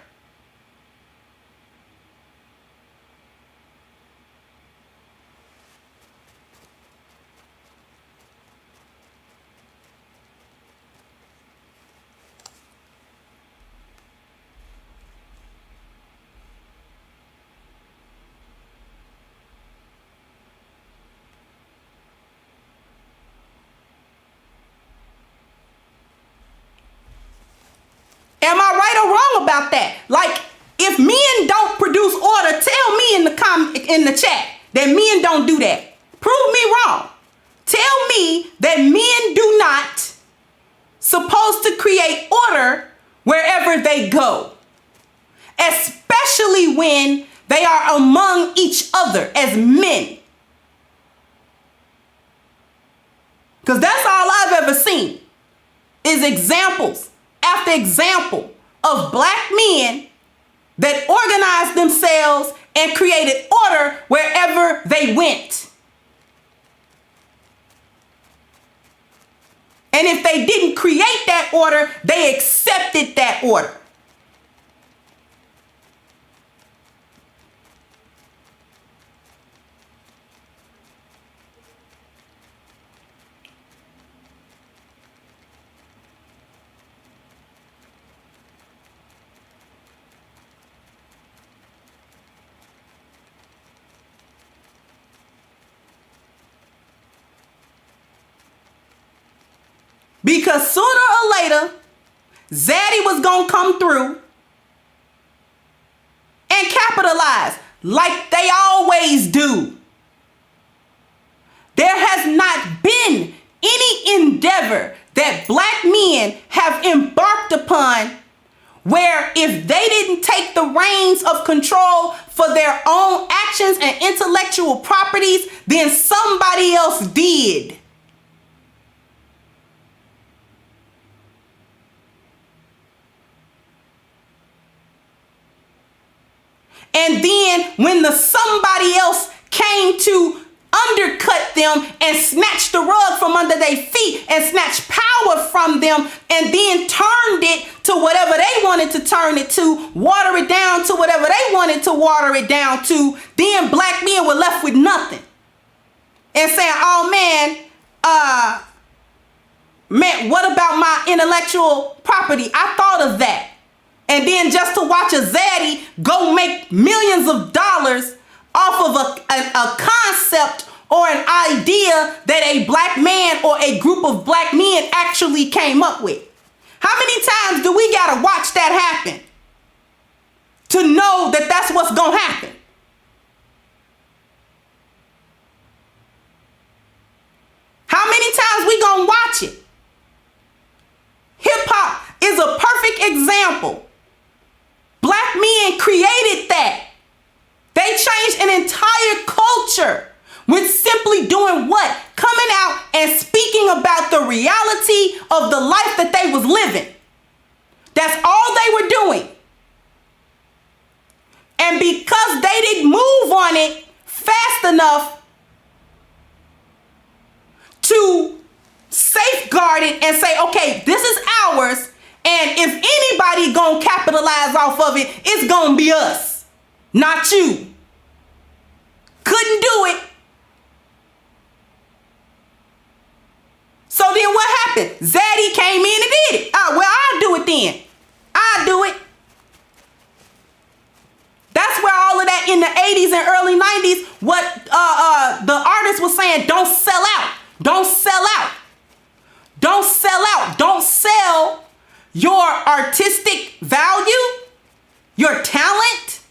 Am I right or wrong about that? Like, if men don't produce order, tell me in the chat that men don't do that. Prove me wrong. Tell me that men do not supposed to create order wherever they go, especially when they are among each other as men. Because that's all I've ever seen is examples after example of black men that organized themselves and created order wherever they went. And if they didn't create that order, they accepted that order. Because sooner or later, Zaddy was going to come through and capitalize like they always do. There has not been any endeavor that black men have embarked upon where if they didn't take the reins of control for their own actions and intellectual properties, then somebody else did. And then when the somebody else came to undercut them and snatch the rug from under their feet and snatch power from them and then turned it to whatever they wanted to turn it to, water it down to whatever they wanted to water it down to, then black men were left with nothing. And saying, oh man, what about my intellectual property? I thought of that. And then just to watch a zaddy go make millions of dollars off of a concept or an idea that a black man or a group of black men actually came up with. How many times do we gotta watch that happen to know that that's what's gonna happen? How many times we gonna watch it? Hip hop is a perfect example. Black men created that. They changed an entire culture with simply doing what? Coming out and speaking about the reality of the life that they was living. That's all they were doing. And because they didn't move on it fast enough to safeguard it and say, okay, this is ours. And if anybody gonna capitalize off of it, it's gonna be us, not you. Couldn't do it. So then what happened? Zaddy came in and did it. Oh, well, I'll do it then. I'll do it. That's where all of that in the 80s and early 90s, what the artist was saying, don't sell out. Don't sell out. Don't sell out. Don't sell your artistic value, your talent,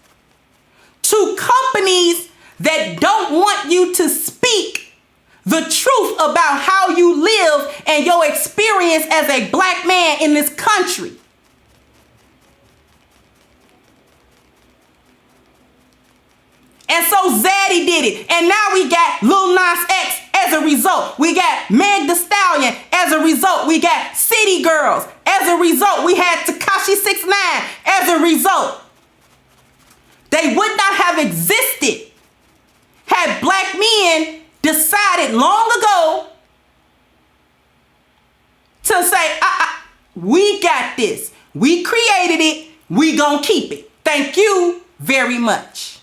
to companies that don't want you to speak the truth about how you live and your experience as a black man in this country. And so Zaddy did it. And now we got Lil Nas X As a result, we got Meg Thee Stallion. As a result, we got City Girls. As a result, we had Tekashi 6ix9ine. As a result, they would not have existed had black men decided long ago to say, we got this. We created it. We gonna keep it. Thank you very much.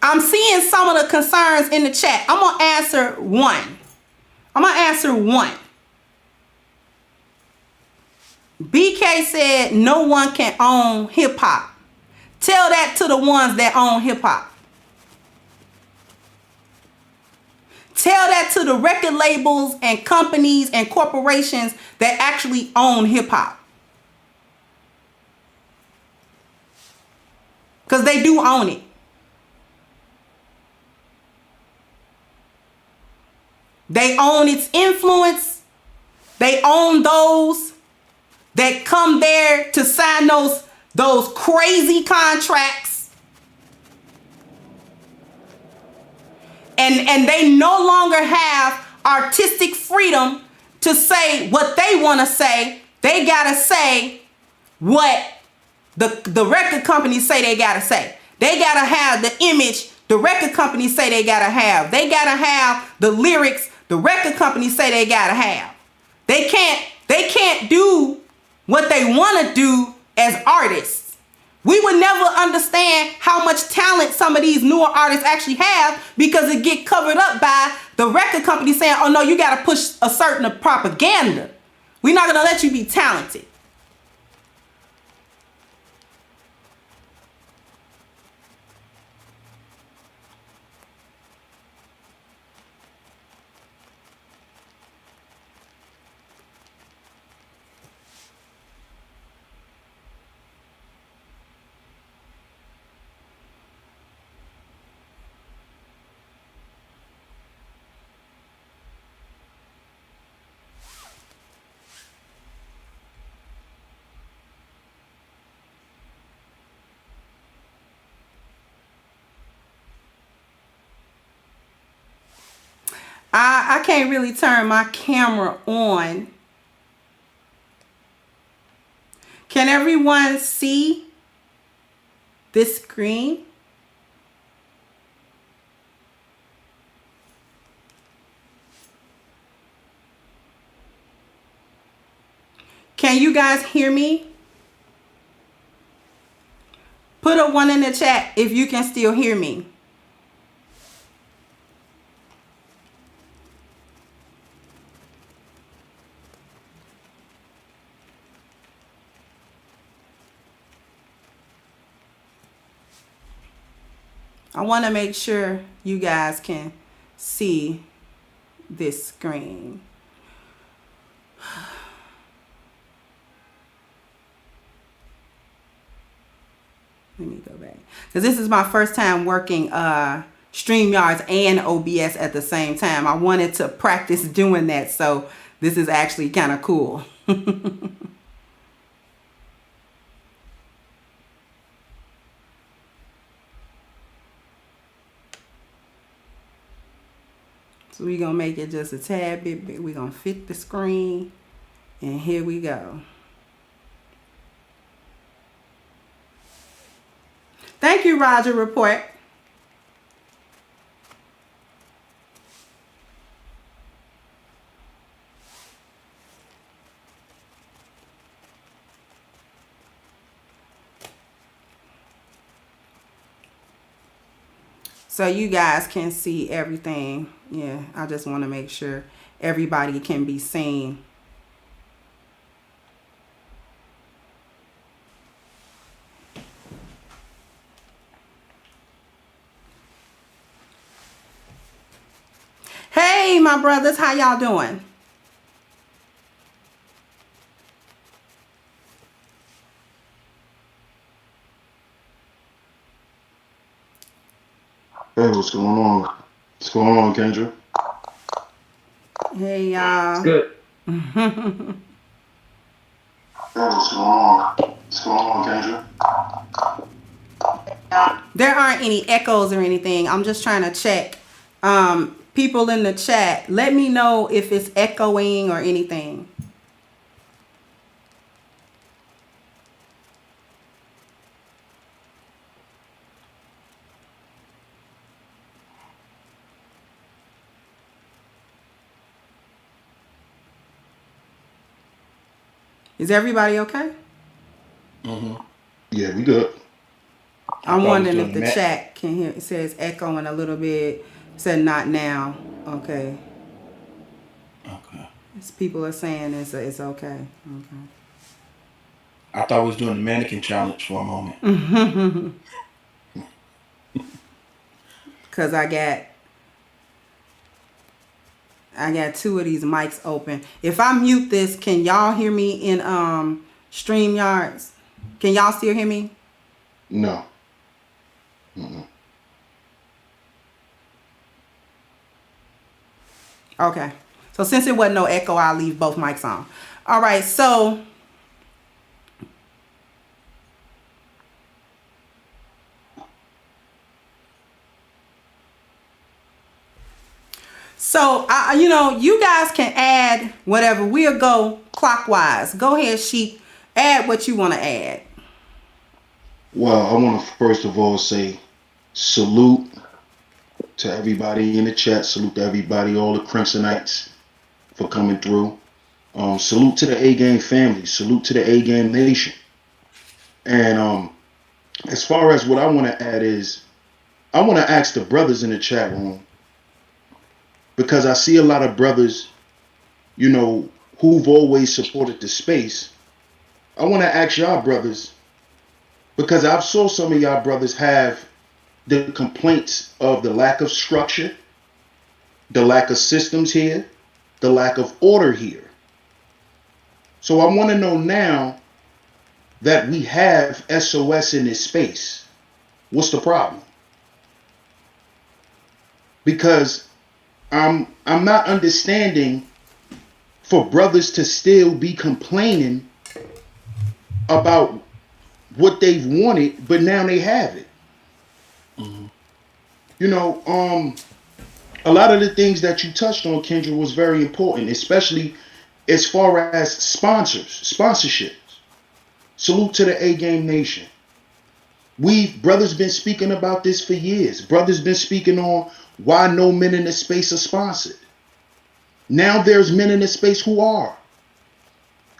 I'm seeing some of the concerns in the chat. I'm going to answer one. BK said no one can own hip hop. Tell that to the ones that own hip hop. Tell that to the record labels and companies and corporations that actually own hip hop. Because they do own it. They own its influence. They own those that come there to sign those crazy contracts. And they no longer have artistic freedom to say what they want to say. They got to say what the record companies say they got to say. They got to have the image the record companies say they got to have. They got to have the lyrics the record companies say they got to have. They can't do what they want to do as artists. We would never understand how much talent some of these newer artists actually have because it get covered up by the record company saying, oh no, you got to push a certain propaganda. We're not going to let you be talented. I can't really turn my camera on. Can everyone see this screen? Can you guys hear me? Put a 1 in the chat if you can still hear me. I want to make sure you guys can see this screen. Let me go back. Because this is my first time working StreamYards and OBS at the same time. I wanted to practice doing that. So this is actually kind of cool. So we're going to make it just a tad bit big. We're going to fit the screen. And here we go. Thank you, Roger Report. So you guys can see everything. Yeah, I just want to make sure everybody can be seen. my brothers. How y'all doing? Hey, what's going on? What's going on, Kendra? Hey, y'all. It's good. Hey, what's going on? What's going on, Kendra? There aren't any echoes or anything. I'm just trying to check. People in the chat, let me know if it's echoing or anything. Is everybody okay? Yeah, we good. I'm thought it was wondering doing if the that. chat can hear. It says echoing a little bit. It said not now. Okay. Okay. People are saying it's okay. Okay. I thought we was doing the mannequin challenge for a moment. Cause I got two of these mics open. If I mute this, can y'all hear me in StreamYards? Can y'all still hear me? No. Okay. So since it wasn't no echo, I'll leave both mics on. All right. So you guys can add whatever. We'll go clockwise. Go ahead, Sheik. Add what you want to add. Well, I want to first of all say salute to everybody in the chat. Salute to everybody, all the Crimsonites for coming through. Salute to the A Game family. Salute to the A Game Nation. And as far as what I want to add is, I want to ask the brothers in the chat room, because I see a lot of brothers, who've always supported the space. I want to ask y'all brothers, because I've saw some of y'all brothers have the complaints of the lack of structure, the lack of systems here, the lack of order here. So I want to know now that we have SOS in this space, what's the problem? Because I'm not understanding for brothers to still be complaining about what they've wanted, but now they have it. A lot of the things that you touched on, Kendra, was very important, especially as far as sponsorships. Salute to the A Game Nation. Brothers been speaking about this for years. Brothers been speaking on why no men in the space are sponsored. Now there's men in the space who are.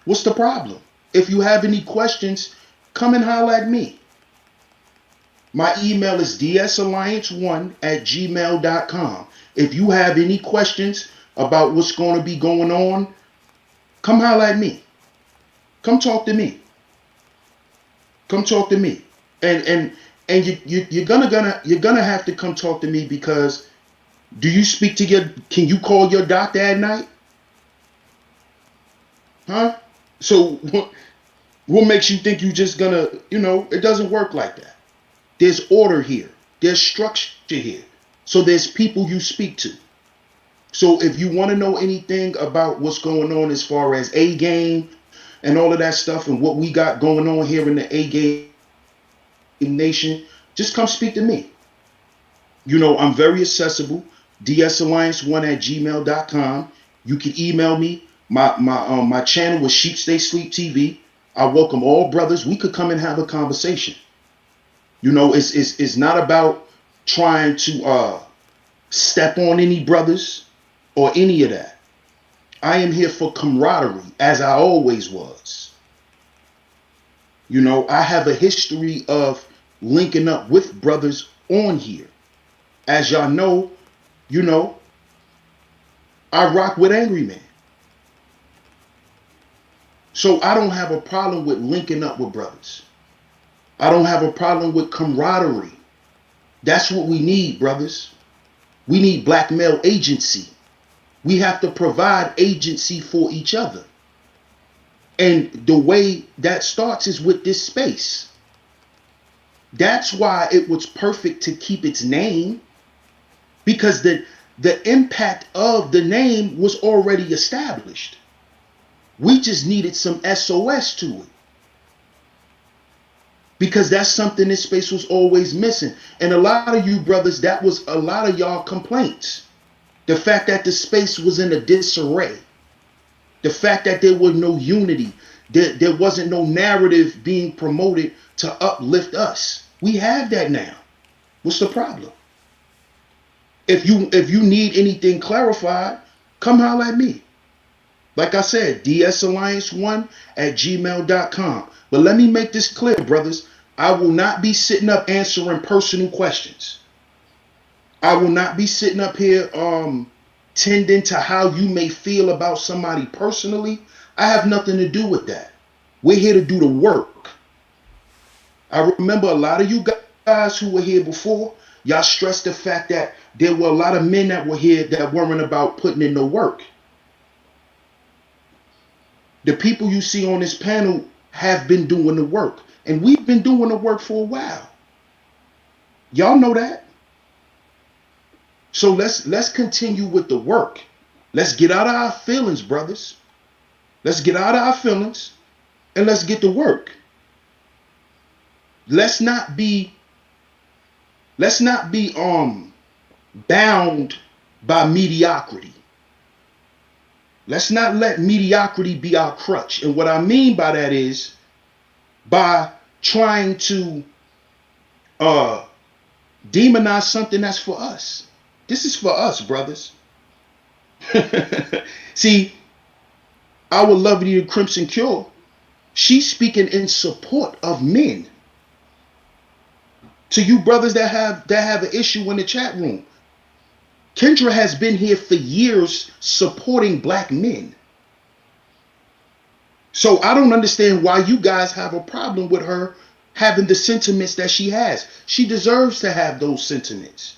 What's the problem? If you have any questions, come and holler at me. My email is dsalliance1@gmail.com. If you have any questions about what's going to be going on, come holler at me. Come talk to me. Come talk to me. And you're gonna have to come talk to me, because can you call your doctor at night? Huh? So what makes you think you just gonna, it doesn't work like that. There's order here. There's structure here. So there's people you speak to. So if you want to know anything about what's going on as far as A Game and all of that stuff and what we got going on here in the A Game Nation, just come speak to me. I'm very accessible. dsalliance1@gmail.com. You can email me. My channel was Sheep Stay Sleep TV. I welcome all brothers. We could come and have a conversation. It's not about trying to step on any brothers or any of that. I am here for camaraderie, as I always was. I have a history of linking up with brothers on here. As y'all know, I rock with Angry Man. So I don't have a problem with linking up with brothers. I don't have a problem with camaraderie. That's what we need, brothers. We need black male agency. We have to provide agency for each other. And the way that starts is with this space. That's why it was perfect to keep its name, because the impact of the name was already established. We just needed some SOS to it, because that's something this space was always missing. And a lot of you brothers, that was a lot of y'all complaints. The fact that the space was in a disarray, the fact that there was no unity, there wasn't no narrative being promoted to uplift us. We have that now. What's the problem? If you need anything clarified, come holler at me. Like I said, dsalliance1@gmail.com. But let me make this clear, brothers. I will not be sitting up answering personal questions. I will not be sitting up here tending to how you may feel about somebody personally. I have nothing to do with that. We're here to do the work. I remember a lot of you guys who were here before, y'all stressed the fact that there were a lot of men that were here that weren't about putting in the work. The people you see on this panel have been doing the work, and we've been doing the work for a while. Y'all know that. So let's continue with the work. Let's get out of our feelings, brothers. Let's get out of our feelings and let's get to work. Let's not be bound by mediocrity. Let's not let mediocrity be our crutch. And what I mean by that is by trying to demonize something that's for us. This is for us, brothers. See, our lovely Crimson Cure, she's speaking in support of men. To you brothers that have an issue in the chat room, Kendra has been here for years supporting black men. So I don't understand why you guys have a problem with her having the sentiments that she has. She deserves to have those sentiments.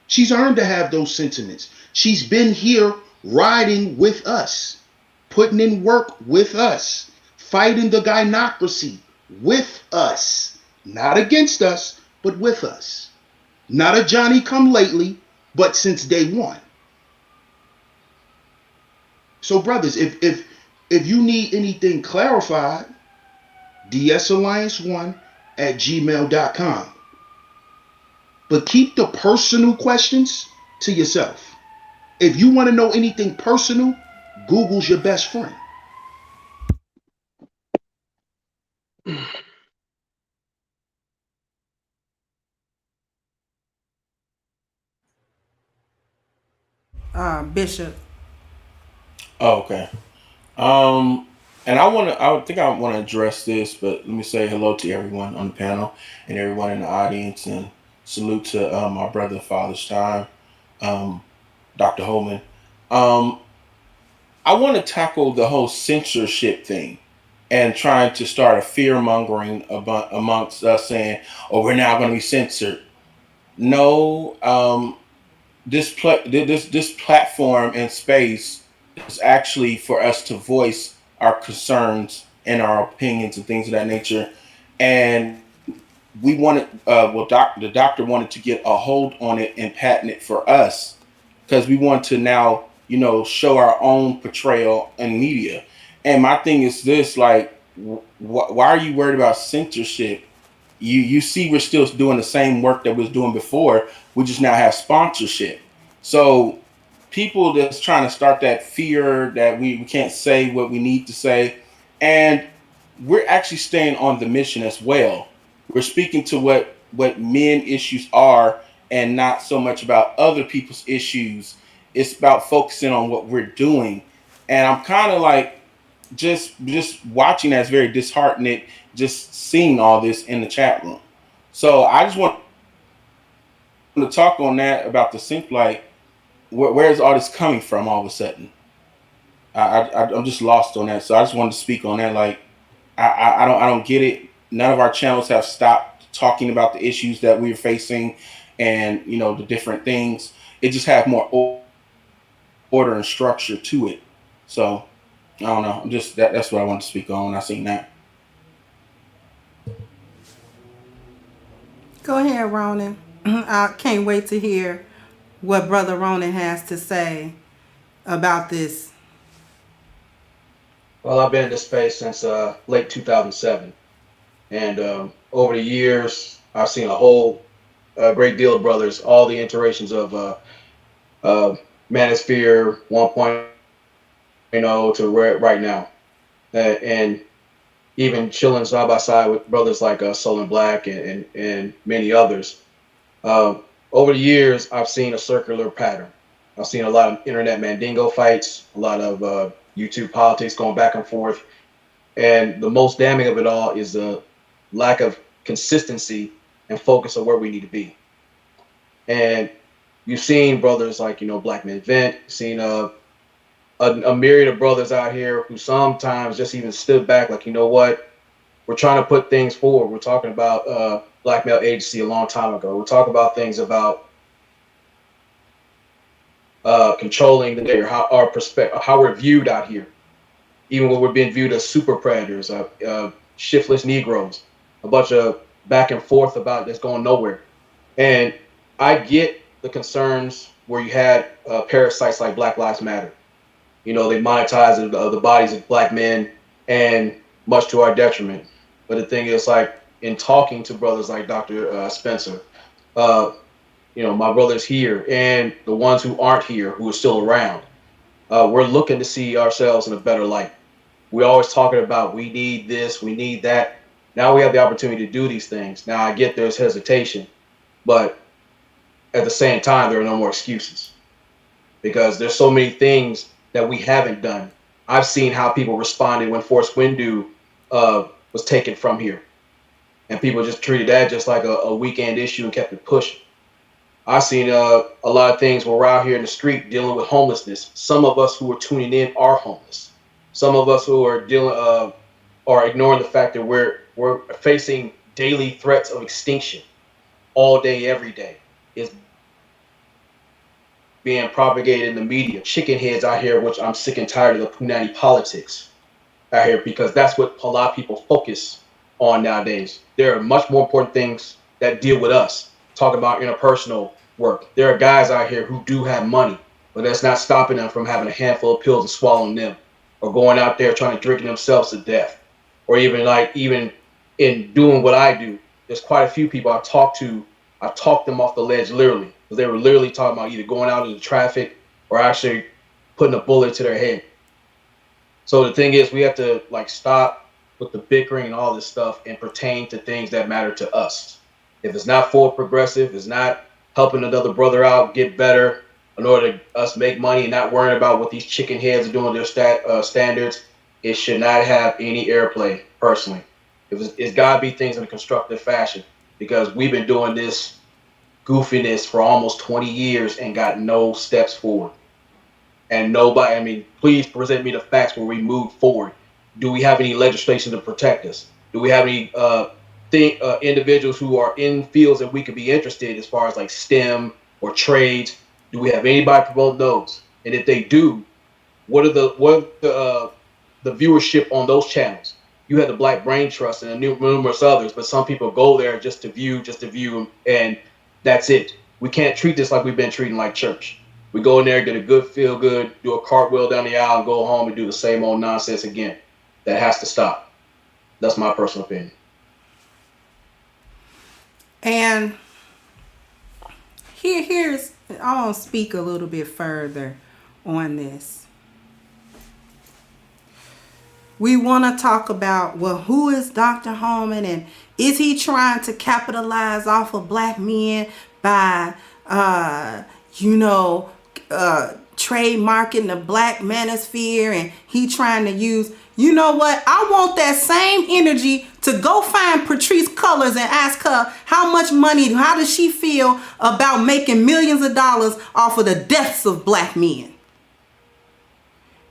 She's earned to have those sentiments. She's been here riding with us, putting in work with us, fighting the gynocracy with us, not against us, but with us. Not a Johnny come lately, but since day one. So brothers, if you need anything clarified, dsalliance1@gmail.com. But keep the personal questions to yourself. If you want to know anything personal, Google's your best friend. Bishop. Oh, okay. And I think I want to address this, but let me say hello to everyone on the panel and everyone in the audience, and salute to my brother, Father's Time, Dr. Holman. I want to tackle the whole censorship thing and trying to start a fear mongering amongst us, saying, "Oh, we're now going to be censored." No, this platform and space is actually for us to voice our concerns and our opinions and things of that nature. And we wanted, the doctor wanted to get a hold on it and patent it for us, because we want to now, show our own portrayal in media. And my thing is this, like, why are you worried about censorship? You see, we're still doing the same work that we was doing before. We just now have sponsorship. So people that's trying to start that fear that we can't say what we need to say, and we're actually staying on the mission as well. We're speaking to what men issues are, and not so much about other people's issues. It's about focusing on what we're doing. And I'm kind of like just watching that's very disheartening, just seeing all this in the chat room. So I just want to talk on that about the sync, like where is all this coming from all of a sudden? I'm just lost on that. So I just wanted to speak on that. Like I don't get it. None of our channels have stopped talking about the issues that we're facing, and the different things. It just have more order and structure to it. So I don't know. Just that's what I want to speak on when I seen that. Go ahead, Ronan. I can't wait to hear what Brother Ronan has to say about this. Well, I've been in this space since late 2007, and over the years, I've seen a great deal of brothers, all the iterations of Manosphere 1.0 to right now, and even chilling side by side with brothers like Soul and Black and many others. Over the years, I've seen a circular pattern. I've seen a lot of internet mandingo fights, a lot of YouTube politics going back and forth. And the most damning of it all is the lack of consistency and focus on where we need to be. And you've seen brothers like, Black Men Vent, seen a myriad of brothers out here who sometimes just even stood back like, you know what, we're trying to put things forward. We're talking about black male agency a long time ago. We're talking about things about controlling the how our perspective, how we're viewed out here, even when we're being viewed as super predators, shiftless Negroes, a bunch of back and forth about that's going nowhere. And I get the concerns where you had parasites like Black Lives Matter. They monetize the bodies of black men, and much to our detriment. But the thing is, like, in talking to brothers like Dr. Spencer, my brothers here and the ones who aren't here, who are still around, we're looking to see ourselves in a better light. We're always talking about we need this, we need that. Now we have the opportunity to do these things. Now I get there's hesitation, but at the same time, there are no more excuses, because there's so many things that we haven't done. I've seen how people responded when Force Windu was taken from here, and people just treated that just like a weekend issue and kept it pushing. I've seen a lot of things where we're out here in the street dealing with homelessness. Some of us who are tuning in are homeless. Some of us who are dealing are ignoring the fact that we're facing daily threats of extinction all day, every day. Is being propagated in the media. Chicken heads out here, which I'm sick and tired of the punani politics out here, because that's what a lot of people focus on nowadays. There are much more important things that deal with us. Talking about interpersonal work. There are guys out here who do have money, but that's not stopping them from having a handful of pills and swallowing them, or going out there trying to drink themselves to death, or even in doing what I do. There's quite a few people I talked them off the ledge, literally, because they were literally talking about either going out into traffic or actually putting a bullet to their head. So the thing is, we have to stop with the bickering and all this stuff and pertain to things that matter to us. If it's not forward progressive, it's not helping another brother out get better in order to us make money and not worrying about what these chicken heads are doing their standards, it should not have any airplay, personally. It's got to be things in a constructive fashion, because we've been doing this goofiness for almost 20 years and got no steps forward. And nobody, please present me the facts where we move forward. Do we have any legislation to protect us? Do we have any individuals who are in fields that we could be interested, as far as like STEM or trades? Do we have anybody promote those? And if they do, what are the viewership on those channels? You had the Black Brain Trust and numerous others, but some people go there just to view, and that's it. We can't treat this like we've been treating like church. We go in there, get a good feel good, do a cartwheel down the aisle, and go home and do the same old nonsense again. That has to stop. That's my personal opinion. And here's, I want to speak a little bit further on this. We want to talk about, well, who is Dr. Holman, and is he trying to capitalize off of black men by, trademarking the Black Manosphere, and he trying to use, you know what? I want that same energy to go find Patrice Cullors and ask her how much money, how does she feel about making millions of dollars off of the deaths of black men?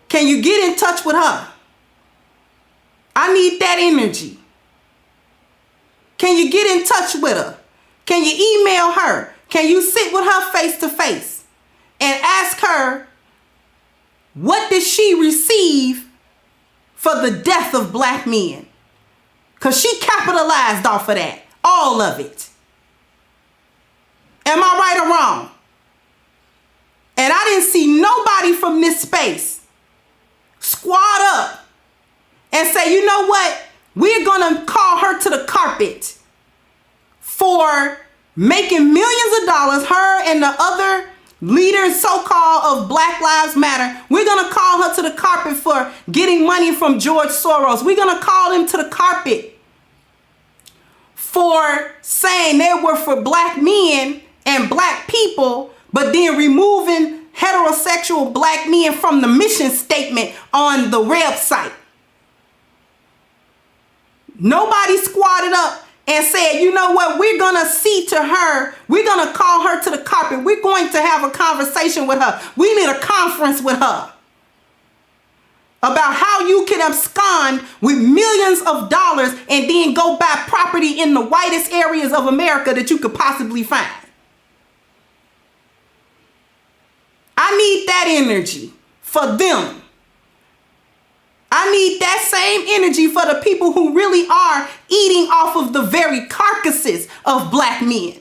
Can you get in touch with her? I need that energy. Can you get in touch with her? Can you email her? Can you sit with her face to face and ask her what did she receive for the death of black men? Because she capitalized off of that. All of it. Am I right or wrong? And I didn't see nobody from this space squad up and say, you know what? We're going to call her to the carpet for making millions of dollars, her and the other leaders, so-called, of Black Lives Matter. We're going to call her to the carpet for getting money from George Soros. We're going to call him to the carpet for saying they were for black men and black people, but then removing heterosexual black men from the mission statement on the website. Nobody squatted up and said, you know what, we're going to see to her. We're going to call her to the carpet. We're going to have a conversation with her. We need a conference with her about how you can abscond with millions of dollars and then go buy property in the whitest areas of America that you could possibly find. I need that energy for them. I need that same energy for the people who really are eating off of the very carcasses of black men.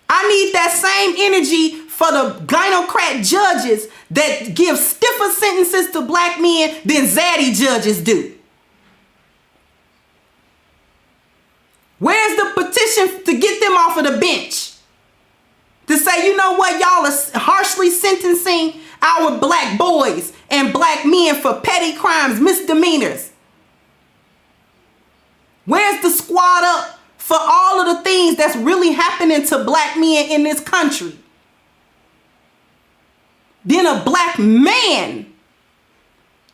I need that same energy for the gynocrat judges that give stiffer sentences to black men than zaddy judges do. Where's the petition to get them off of the bench? To say, you know what, y'all are harshly sentencing our black boys and black men for petty crimes, misdemeanors. Where's the squad up for all of the things that's really happening to black men in this country? Then a black man,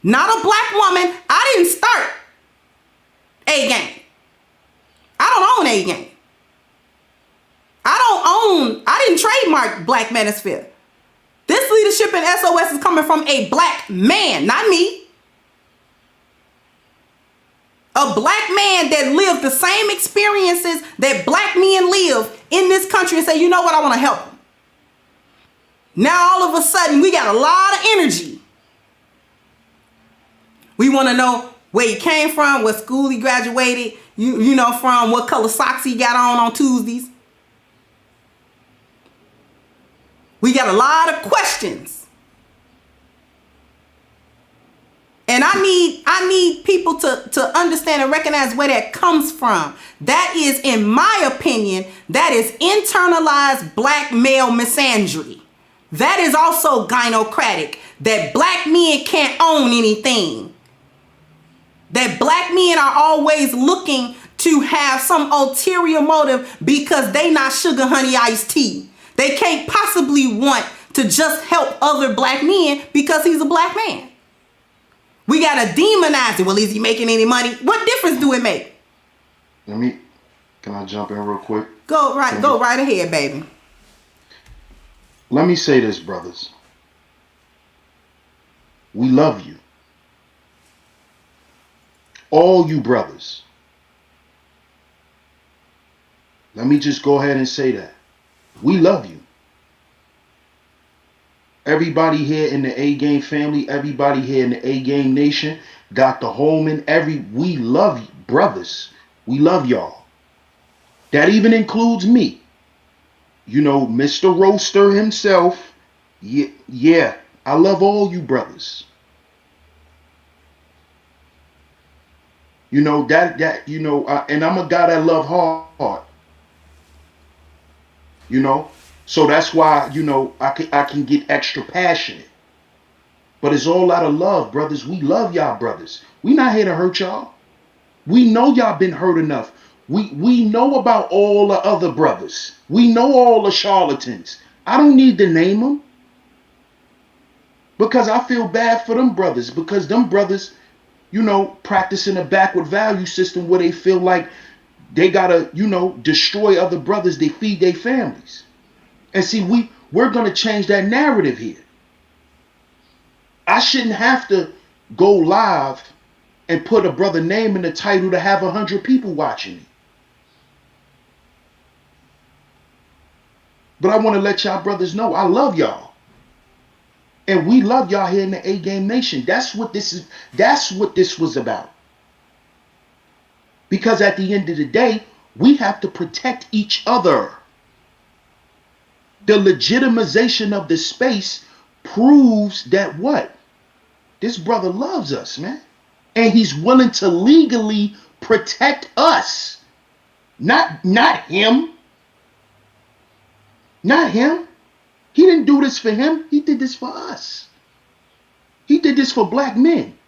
not a black woman. I didn't start A-Game. I don't own A-Game. I didn't trademark Black Manosphere. This leadership in SOS is coming from a black man, not me. A black man that lived the same experiences that black men live in this country and say, you know what, I want to help them. Now all of a sudden we got a lot of energy. We want to know where he came from, what school he graduated, you know, from, what color socks he got on Tuesdays. We got a lot of questions. And I need people to understand and recognize where that comes from. That is, in my opinion, that is internalized black male misandry. That is also gynocratic. That black men can't own anything. That black men are always looking to have some ulterior motive because they not sugar honey iced tea. They can't possibly want to just help other black men because he's a black man. We got to demonize it. Well, is he making any money? What difference do it make? Can I jump in real quick? Go right ahead, baby. Let me say this, brothers. We love you. All you brothers. Let me just go ahead and say that. We love you. Everybody here in the A-Game family, everybody here in the A-Game nation, Dr. Holman, we love you, brothers. We love y'all. That even includes me. You know, Mr. Roaster himself. Yeah, I love all you brothers. You know, and I'm a guy that love hard. You know, so that's why, you know, I can get extra passionate. But it's all out of love, brothers. We love y'all, brothers. We not here to hurt y'all. We know y'all been hurt enough. We know about all the other brothers. We know all the charlatans. I don't need to name them. Because I feel bad for them brothers. Because them brothers, you know, practicing a backward value system where they feel like they gotta, you know, destroy other brothers. They feed their families. And see, we're gonna change that narrative here. I shouldn't have to go live and put a brother name in the title to have 100 people watching me. But I want to let y'all brothers know I love y'all. And we love y'all here in the A Game Nation. That's what this is. That's what this was about. Because at the end of the day, we have to protect each other. The legitimization of the space proves that what? This brother loves us, man. And he's willing to legally protect us. Not him. Not him. He didn't do this for him. He did this for us. He did this for black men.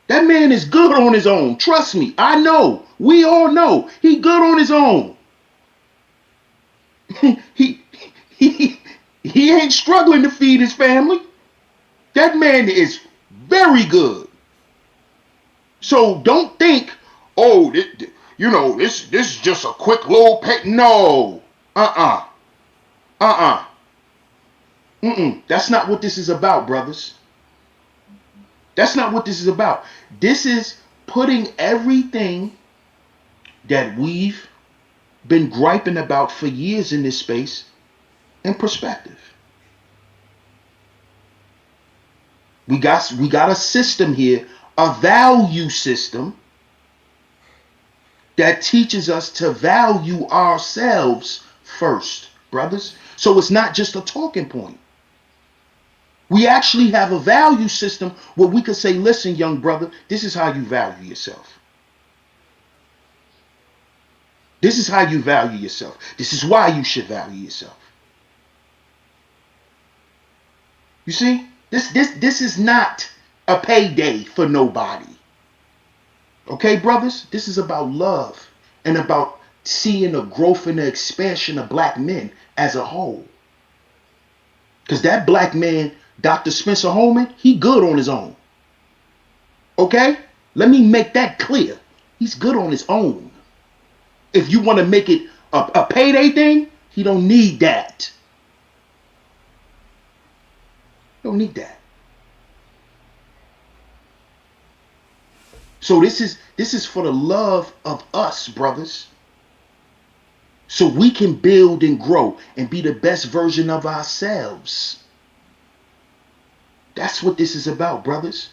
That man is good on his own. Trust me. I know. We all know. He good on his own. he ain't struggling to feed his family. That man is very good. So don't think, oh, this is just a quick little pay. No. That's not what this is about, brothers. That's not what this is about. This is putting everything that we've been griping about for years in this space in perspective. We got a system here, a value system that teaches us to value ourselves first, brothers. So it's not just a talking point. We actually have a value system where we could say, listen, young brother, this is how you value yourself. This is how you value yourself. This is why you should value yourself. You see, this is not a payday for nobody. Okay, brothers? This is about love and about seeing the growth and the expansion of black men as a whole. Because that black man, Dr. Spencer Holman, he good on his own. Okay? Let me make that clear. He's good on his own. If you want to make it a payday thing, he don't need that. Don't need that. So this is for the love of us, brothers. So we can build and grow and be the best version of ourselves. That's what this is about, brothers.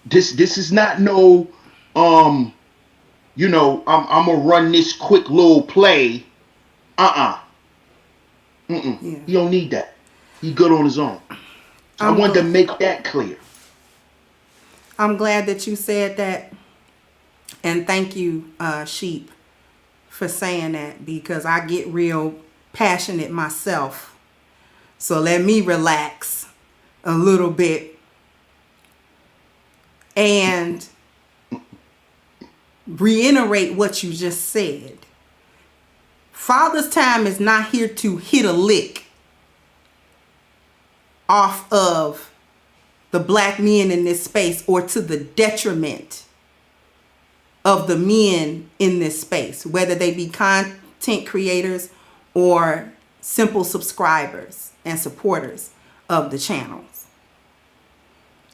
This is not no I'm gonna run this quick little play. Yeah. He don't need that. He good on his own. So I wanted to make that clear. I'm glad that you said that. And thank you, Sheep, for saying that, because I get real passionate myself. So let me relax a little bit and reiterate what you just said. Father's Time is not here to hit a lick off of the black men in this space or to the detriment of the men in this space, whether they be content creators or simple subscribers and supporters of the channels.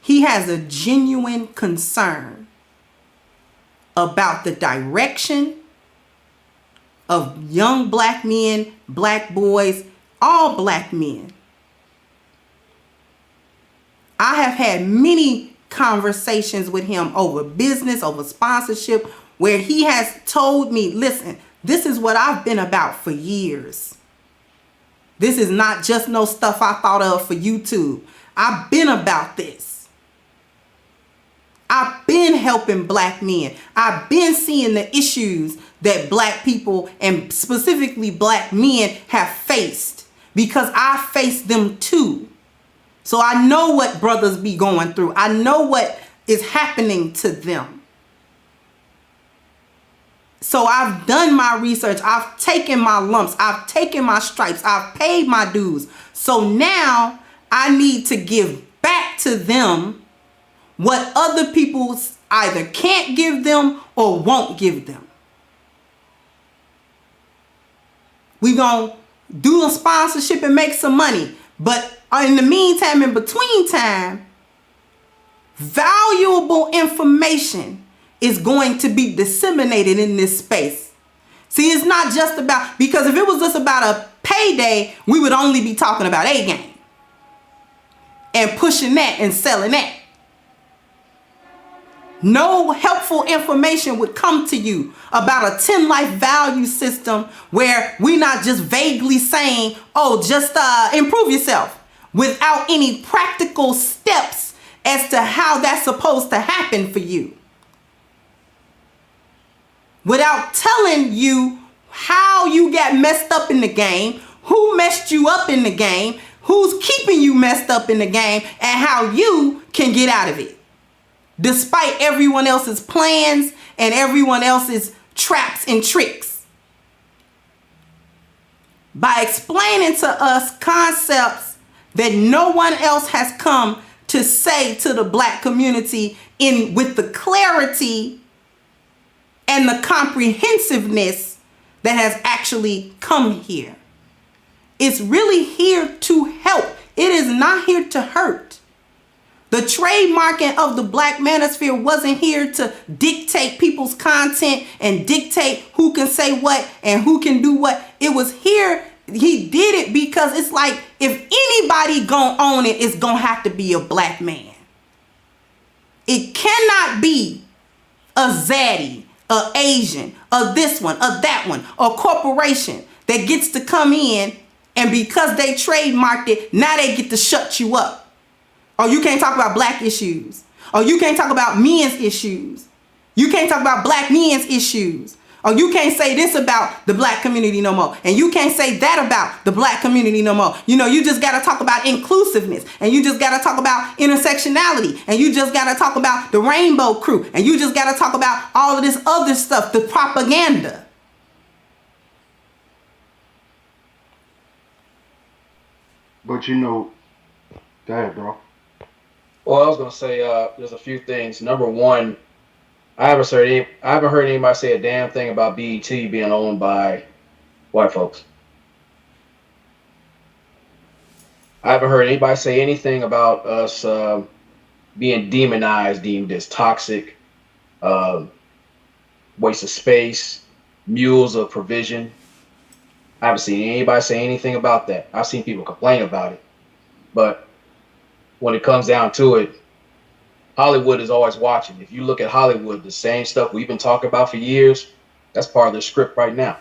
He has a genuine concern about the direction of young black men, black boys, all black men. I have had many conversations with him over business, over sponsorship, where he has told me, listen, this is what I've been about for years. This is not just no stuff I thought of for YouTube. I've been about this. I've been helping black men. I've been seeing the issues that black people and specifically black men have faced, because I faced them too. So I know what brothers be going through. I know what is happening to them. So I've done my research. I've taken my lumps. I've taken my stripes. I've paid my dues. So now I need to give back to them what other people either can't give them or won't give them. We're going to do a sponsorship and make some money. But in the meantime, in between time, valuable information is going to be disseminated in this space. See, it's not just about, because if it was just about a payday, we would only be talking about A game. and pushing that and selling that. No helpful information would come to you about a 10 life value system where we're not just vaguely saying, oh, just improve yourself, without any practical steps as to how that's supposed to happen for you. Without telling you how you got messed up in the game, who messed you up in the game, who's keeping you messed up in the game, and how you can get out of it. Despite everyone else's plans and everyone else's traps and tricks. By explaining to us concepts that no one else has come to say to the Black community with the clarity and the comprehensiveness that has actually come here. It's really here to help. It is not here to hurt. The trademarking of the Black Manosphere wasn't here to dictate people's content and dictate who can say what and who can do what. It was here. He did it because it's like, if anybody gonna own it, it's gonna have to be a Black man. It cannot be a zaddy, a Asian, a this one, a that one, a corporation that gets to come in, and because they trademarked it, now they get to shut you up. Or you can't talk about Black issues. Or you can't talk about men's issues. You can't talk about Black men's issues. Or you can't say this about the Black community no more. And you can't say that about the Black community no more. You know, you just got to talk about inclusiveness. And you just got to talk about intersectionality. And you just got to talk about the rainbow crew. And you just got to talk about all of this other stuff, the propaganda. But you know, go ahead, bro. Well, I was gonna say there's a few things. Number one, I haven't heard anybody say a damn thing about BET being owned by white folks. I haven't heard anybody say anything about us being demonized, deemed as toxic, waste of space, mules of provision. I haven't seen anybody say anything about that. I've seen people complain about it, but when it comes down to it, Hollywood is always watching. If you look at Hollywood, the same stuff we've been talking about for years, that's part of the script right now.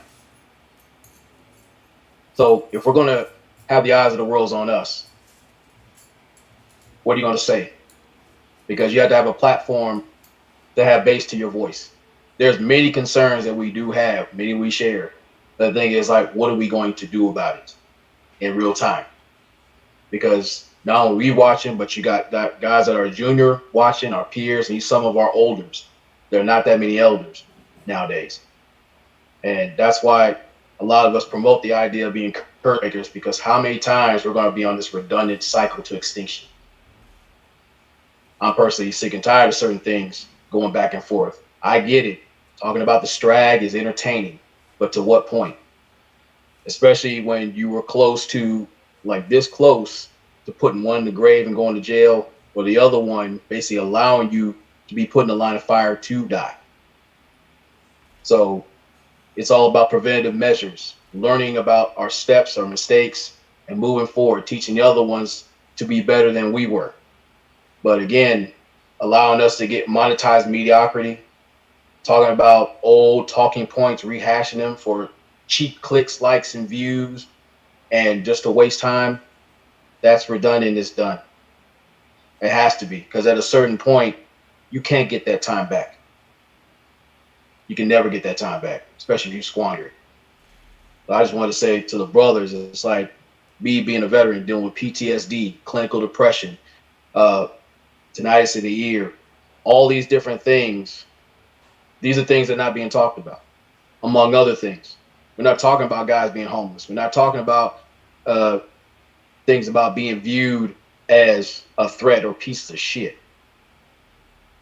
So if we're going to have the eyes of the world on us, what are you going to say? Because you have to have a platform to have base to your voice. There's many concerns that we do have, many we share. The thing is, like, what are we going to do about it in real time? Because not only we watching, but you got guys that are junior watching, our peers, and some of our elders. There are not that many elders nowadays. And that's why a lot of us promote the idea of being curse makers, because how many times we're going to be on this redundant cycle to extinction. I'm personally sick and tired of certain things going back and forth. I get it. Talking about the strag is entertaining, but to what point? Especially when you were close to, like this close, to putting one in the grave and going to jail, or the other one basically allowing you to be put in the line of fire to die. So it's all about preventative measures, learning about our steps, our mistakes, and moving forward, teaching the other ones to be better than we were. But again, allowing us to get monetized mediocrity, talking about old talking points, rehashing them for cheap clicks, likes, and views, and just to waste time, that's redundant. It's done. It has to be, because at a certain point, you can't get that time back. You can never get that time back, especially if you squander it. But I just want to say to the brothers, it's like me being a veteran, dealing with PTSD, clinical depression, tinnitus in the ear, all these different things. These are things that are not being talked about, among other things. We're not talking about guys being homeless. We're not talking about things about being viewed as a threat or pieces of shit.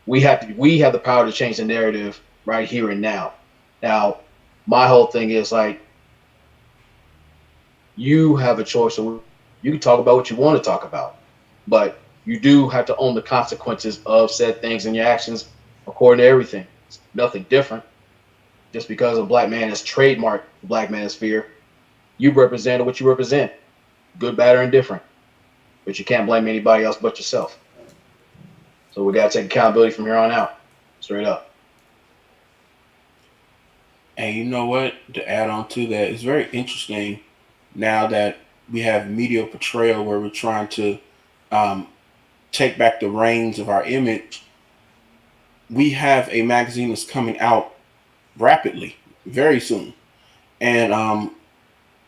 We have the power to change the narrative right here and now. Now, my whole thing is like, you have a choice. So you can talk about what you want to talk about, but you do have to own the consequences of said things and your actions according to everything. It's nothing different. Just because a black man has trademarked the Black Manosphere, you represent what you represent, good, bad, or indifferent. but you can't blame anybody else but yourself. So we got to take accountability from here on out, straight up. And you know what? To add on to that, it's very interesting now that we have media portrayal where we're trying to um, take back the reins of our image. We have a magazine that's coming out rapidly, very soon, and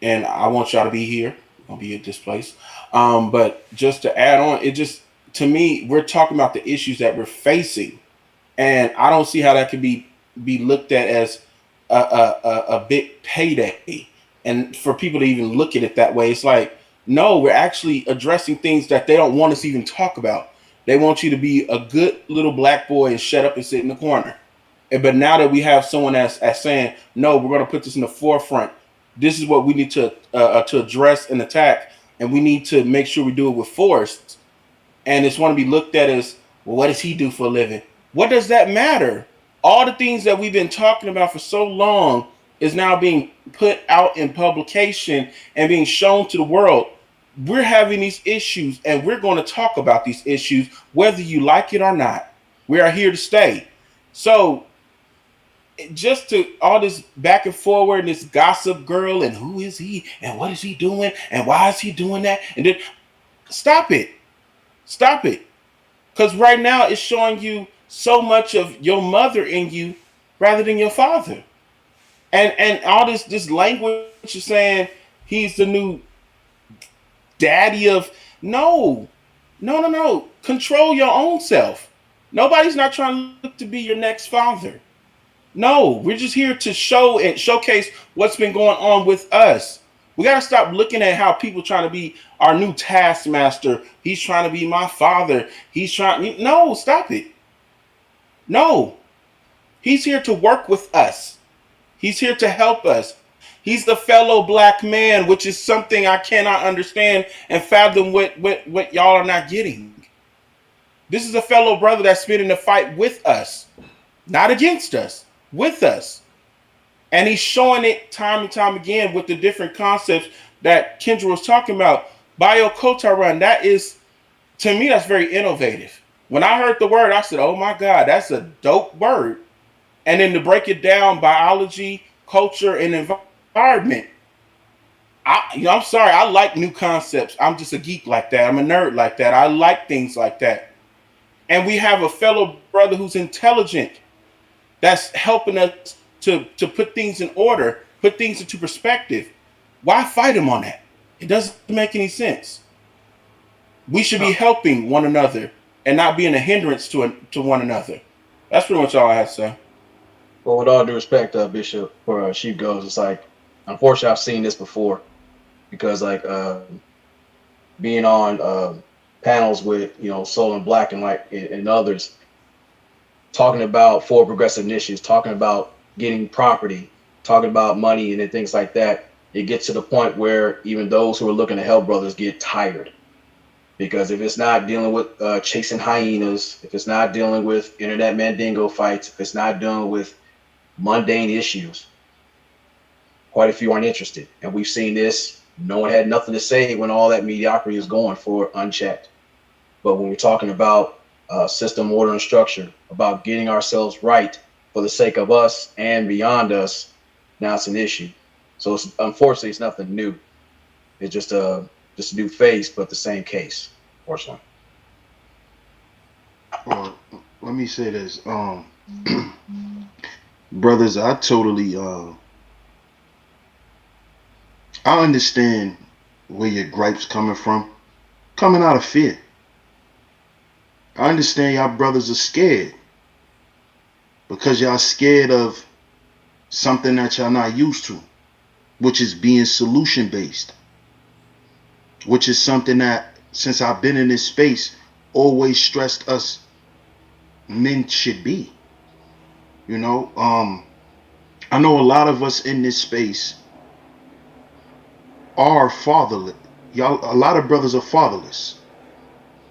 and I want y'all to be here. I'll be at this place. But just to add on, it just to me, we're talking about the issues that we're facing, and I don't see how that could be looked at as a big payday, and for people to even look at it that way, it's like no, we're actually addressing things that they don't want us to even talk about. They want you to be a good little black boy and shut up and sit in the corner. But now that we have someone as saying, no, we're going to put this in the forefront. This is what we need to address and attack, and we need to make sure we do it with force. And it's want to be looked at as, well, what does he do for a living? What does that matter? All the things that we've been talking about for so long is now being put out in publication and being shown to the world. We're having these issues, and we're going to talk about these issues, whether you like it or not. We are here to stay. So just to all this back and forward and this gossip girl and who is he and what is he doing and why is he doing that, and then stop it, because right now it's showing you so much of your mother in you rather than your father, and all this language is saying he's the new daddy of no, control your own self. Nobody's not trying to look to be your next father. No, we're just here to show and showcase what's been going on with us. We got to stop looking at how people trying to be our new taskmaster. He's trying to be my father. No, stop it. No, he's here to work with us. He's here to help us. He's the fellow black man, which is something I cannot understand and fathom what y'all are not getting. This is a fellow brother that's been in the fight with us, not against us. With us, and he's showing it time and time again with the different concepts that Kendra was talking about. Biokotaran, that is, to me, that's very innovative. When I heard the word, I said, oh my God, that's a dope word. And then to break it down, biology, culture, and environment. I'm sorry, I like new concepts. I'm just a geek like that. I'm a nerd like that. I like things like that. And we have a fellow brother who's intelligent, that's helping us to put things in order, put things into perspective. Why fight him on that? It doesn't make any sense. We should be helping one another and not being a hindrance to one another. That's pretty much all I have to say. Well, with all due respect, Bishop, for Sheep Goes, it's like, unfortunately, I've seen this before, because like being on panels with Soul and Black and like and others, talking about forward progressive issues, talking about getting property, talking about money and things like that, it gets to the point where even those who are looking to help brothers get tired. Because if it's not dealing with chasing hyenas, if it's not dealing with internet mandingo fights, if it's not dealing with mundane issues, quite a few aren't interested. And we've seen this. No one had nothing to say when all that mediocrity is going for unchecked. But when we're talking about system, order, and structure, about getting ourselves right for the sake of us and beyond us, now it's an issue. So unfortunately, it's nothing new. It's just a new face, but the same case, unfortunately. Well, let me say this, brothers. I totally, I understand where your gripes coming from, coming out of fear. I understand y'all brothers are scared because y'all scared of something that y'all not used to, which is being solution based, which is something that, since I've been in this space, always stressed us men should be. I know a lot of us in this space are fatherless. Y'all, a lot of brothers are fatherless.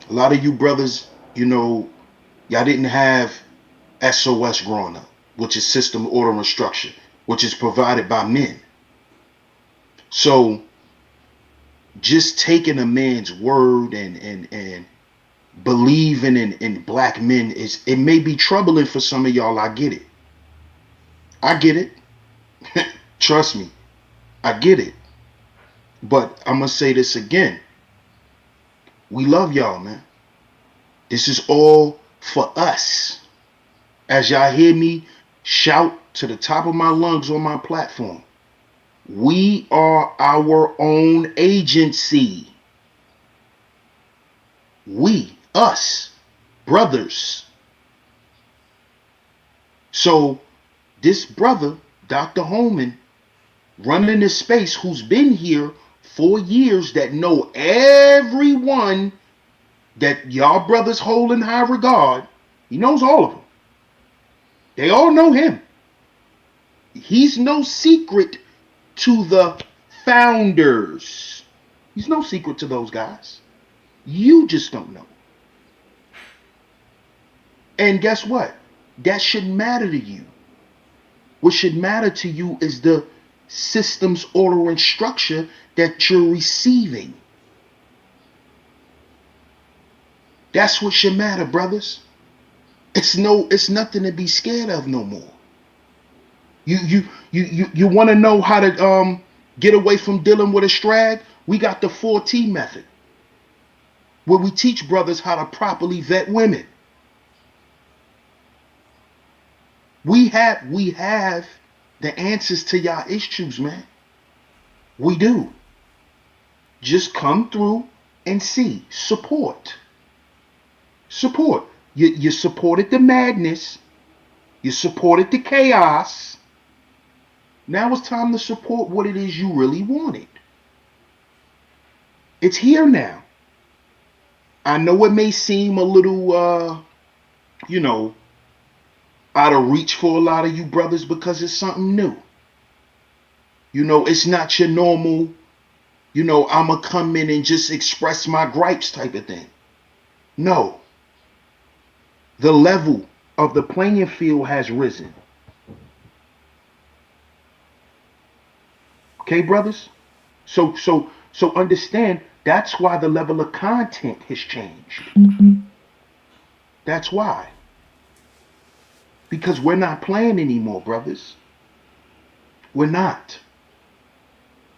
A lot of you brothers, y'all didn't have SOS growing up, which is system, order, and structure, which is provided by men. So just taking a man's word and believing in black men it may be troubling for some of y'all. I get it. I get it. Trust me. I get it. But I'm gonna say this again. We love y'all, man. This is all for us. As y'all hear me shout to the top of my lungs on my platform, we are our own agency. We, us, brothers. So this brother, Dr. Holman, running this space, who's been here for years, that know everyone that y'all brothers hold in high regard. He knows all of them. They all know him. He's no secret to the founders. He's no secret to those guys. You just don't know. And guess what? That shouldn't matter to you. What should matter to you is the systems, order, and structure that you're receiving. That's what should matter, brothers. It's nothing to be scared of no more. You want to know how to get away from dealing with a strag? We got the 4T method, where we teach brothers how to properly vet women. We have the answers to y'all issues, man. We do. Just come through and see. Support. You supported the madness. You supported the chaos. Now it's time to support what it is you really wanted. It's here now. I know it may seem a little, out of reach for a lot of you brothers because it's something new. It's not your normal, I'ma come in and just express my gripes type of thing. No. The level of the playing field has risen. Okay, brothers? So understand, that's why the level of content has changed. That's why. Because we're not playing anymore, brothers. We're not.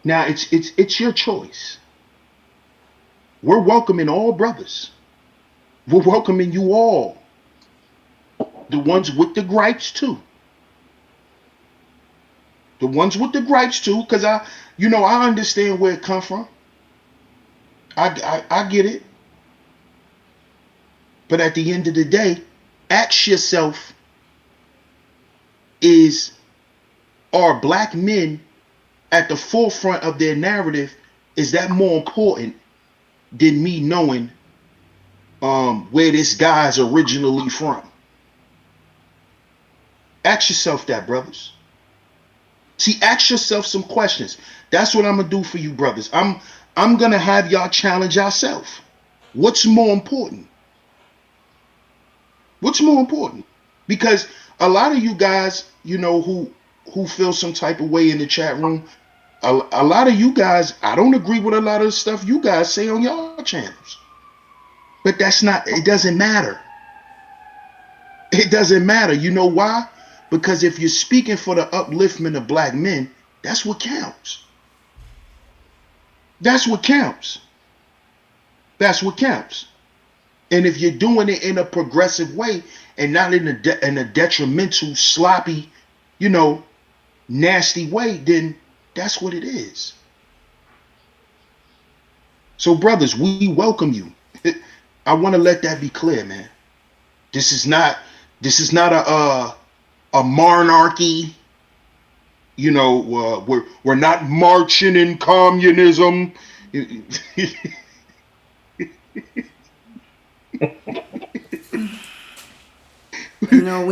Now it's your choice. We're welcoming all brothers. We're welcoming you all. The ones with the gripes too. The ones with the gripes too, because I understand where it come from. I get it. But at the end of the day, ask yourself, are black men at the forefront of their narrative? Is that more important than me knowing where this guy's originally from? Ask yourself that, brothers. See, ask yourself some questions. That's what I'm gonna do for you, brothers. I'm gonna have y'all challenge yourself. What's more important? What's more important? Because a lot of you guys, who feel some type of way in the chat room, a lot of you guys, I don't agree with a lot of the stuff you guys say on y'all channels. But it doesn't matter. It doesn't matter. You know why? Because if you're speaking for the upliftment of black men, that's what counts. That's what counts. That's what counts. And if you're doing it in a progressive way and not in a detrimental, sloppy, nasty way, then that's what it is. So, brothers, we welcome you. I want to let that be clear, man. This is not a monarchy. We're not marching in communism. We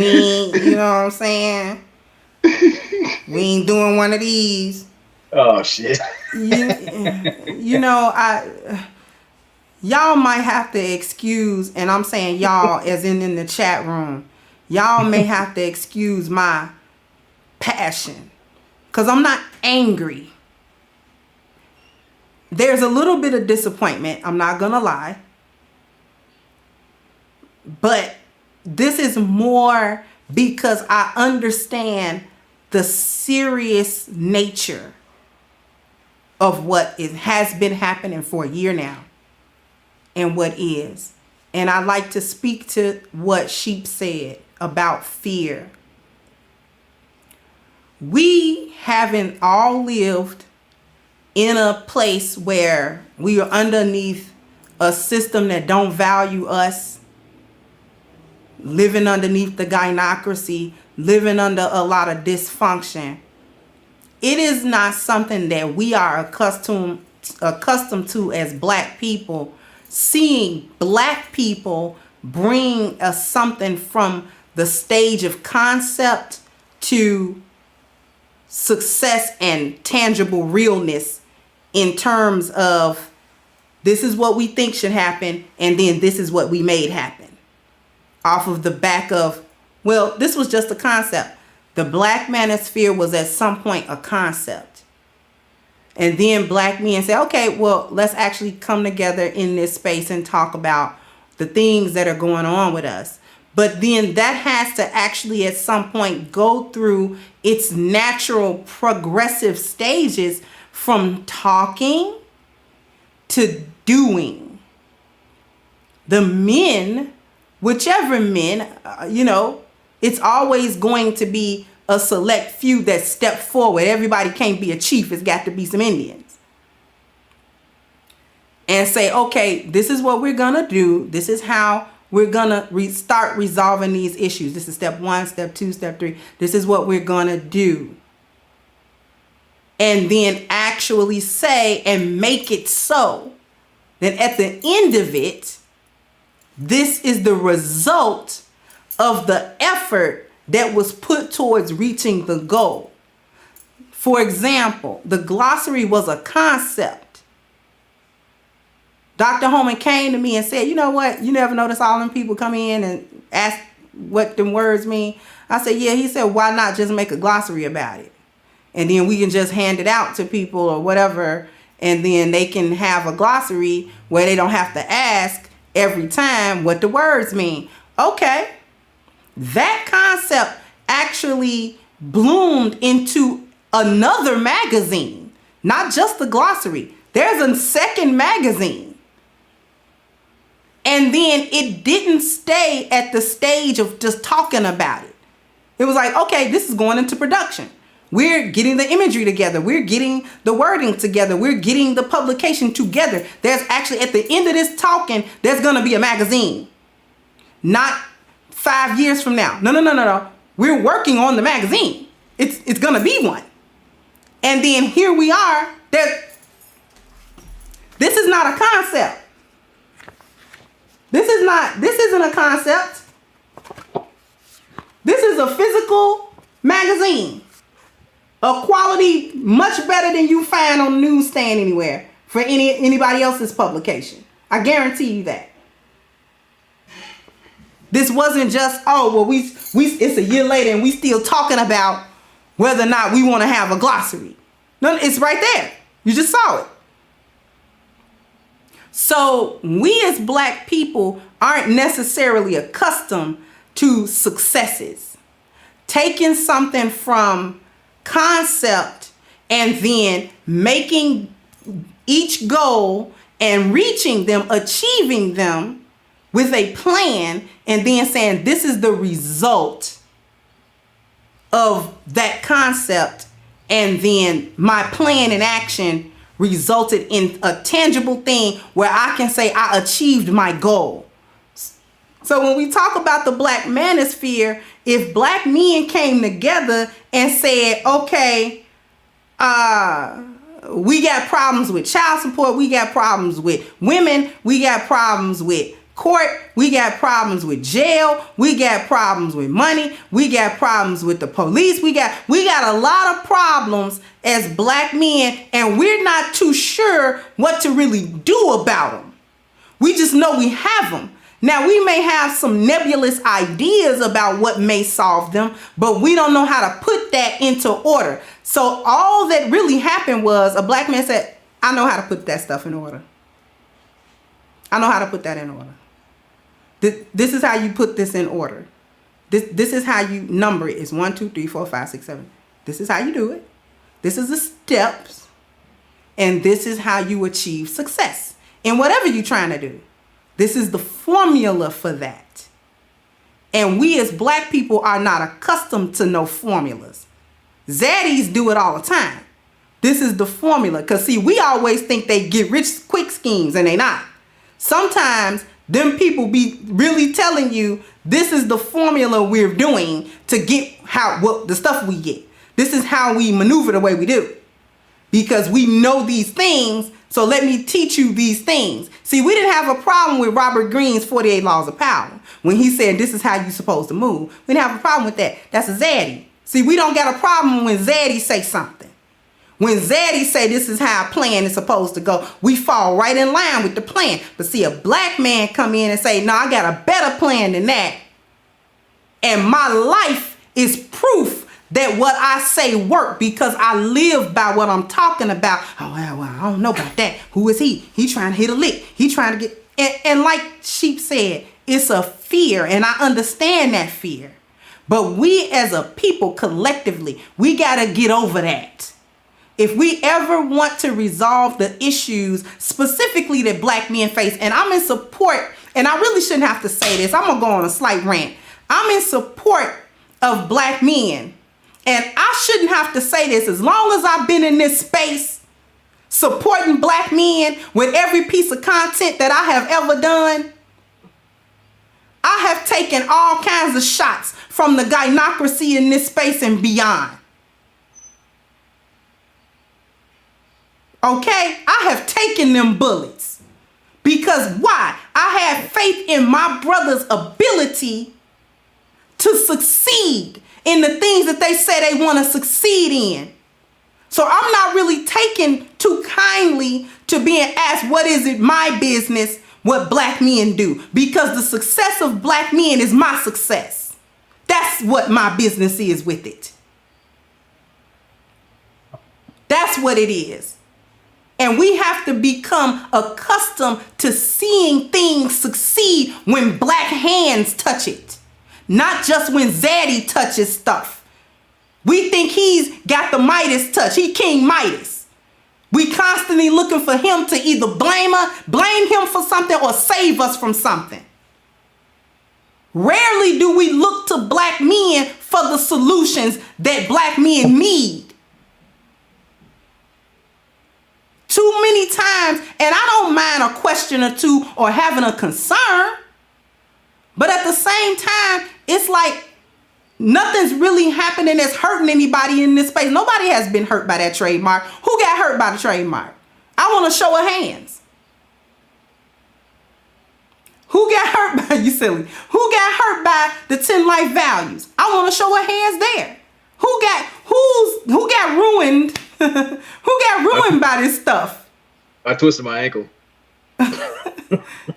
ain't, you know what I'm saying? We ain't doing one of these. Oh shit. Y'all might have to excuse, and I'm saying y'all as in the chat room, y'all may have to excuse my passion. Because I'm not angry. there's a little bit of disappointment. I'm not going to lie. But this is more because I understand the serious nature of what has been happening for a year now and what is. And I like to speak to what Sheep said about fear. We haven't all lived in a place where we are underneath a system that don't value us, living underneath the gynocracy, living under a lot of dysfunction. It is not something that we are accustomed to as Black people. Seeing Black people bring something from the stage of concept to success and tangible realness in terms of this is what we think should happen and then this is what we made happen. Off of the back of, well, this was just a concept. The Black Manosphere was at some point a concept. And then Black men say, okay, well, let's actually come together in this space and talk about the things that are going on with us. But then that has to actually at some point go through its natural progressive stages from talking to doing. The men, whichever men, it's always going to be a select few that step forward. Everybody can't be a chief. It's got to be some Indians. And say, okay, this is what we're going to do. This is how we're going to start resolving these issues. This is step 1, step 2, step 3. This is what we're going to do. And then actually say and make it so that at the end of it, this is the result of the effort that was put towards reaching the goal. For example, the glossary was a concept. Dr. Holman came to me and said, you know what? You never notice all them people come in and ask what them words mean? I said, yeah. He said, why not just make a glossary about it? And then we can just hand it out to people or whatever. And then they can have a glossary where they don't have to ask every time what the words mean. Okay. That concept actually bloomed into another magazine, not just the glossary. There's a second magazine. And then it didn't stay at the stage of just talking about it. It was like, okay, this is going into production. We're getting the imagery together. We're getting the wording together. We're getting the publication together. There's actually, at the end of this talking, there's going to be a magazine. Not 5 years from now. No. We're working on the magazine. It's going to be one. And then here we are. This is not a concept. This isn't a concept. This is a physical magazine. A quality much better than you find on the newsstand anywhere for anybody else's publication. I guarantee you that. This wasn't just, it's a year later and we still talking about whether or not we want to have a glossary. No, it's right there. You just saw it. So we as Black people aren't necessarily accustomed to successes. Taking something from concept and then making each goal and reaching them, achieving them with a plan, and then saying this is the result of that concept, and then my plan and action resulted in a tangible thing where I can say I achieved my goal. So when we talk about the Black Manosphere, if Black men came together and said, okay, we got problems with child support, we got problems with women, we got problems with court, we got problems with jail, we got problems with money, we got problems with the police, we got a lot of problems as Black men, and we're not too sure what to really do about them. We just know we have them. Now, we may have some nebulous ideas about what may solve them, but we don't know how to put that into order. So all that really happened was a Black man said, I know how to put that stuff in order. I know how to put that in order. This is how you put this in order. This is how you number it. It's 1, 2, 3, 4, 5, 6, 7. This is how you do it. This is the steps. And this is how you achieve success in whatever you're trying to do. This is the formula for that. And we as black people are not accustomed to no formulas. Zaddies do it all the time. This is the formula. Because see, we always think they get rich quick schemes and they not. Sometimes them people be really telling you this is the formula we're doing to get the stuff we get. This is how we maneuver the way we do. Because we know these things, so let me teach you these things. See, we didn't have a problem with Robert Greene's 48 Laws of Power. When he said this is how you're supposed to move. We didn't have a problem with that. That's a Zaddy. See, we don't got a problem when Zaddy say something. When Zaddy say this is how a plan is supposed to go, we fall right in line with the plan. But see, a black man come in and say, no, I got a better plan than that. And my life is proof that what I say work because I live by what I'm talking about. Oh, well, I don't know about that. Who is he? He trying to hit a lick. He trying to get... And like Sheep said, it's a fear. And I understand that fear. But we as a people collectively, we got to get over that. If we ever want to resolve the issues specifically that black men face, and I'm in support, and I really shouldn't have to say this. I'm going to go on a slight rant. I'm in support of black men. And I shouldn't have to say this. As long as I've been in this space supporting black men with every piece of content that I have ever done, I have taken all kinds of shots from the gynocracy in this space and beyond. Okay? I have taken them bullets. Because why? I have faith in my brother's ability to succeed in the things that they say they want to succeed in. So I'm not really taking too kindly to being asked, what is it my business what black men do? Because the success of black men is my success. That's what my business is with it. That's what it is. And we have to become accustomed to seeing things succeed when black hands touch it. Not just when Zaddy touches stuff. We think he's got the Midas touch. He King Midas. We constantly looking for him to either blame him for something or save us from something. Rarely do we look to black men for the solutions that black men need. Too many times, and I don't mind a question or two or having a concern, but at the same time, it's like nothing's really happening that's hurting anybody in this space. Nobody has been hurt by that trademark. Who got hurt by the trademark? I want a show of hands. Who got hurt by, you silly, who got hurt by the 10 life values? I want a show of hands there. Who got ruined? Who got ruined by this stuff? I twisted my ankle.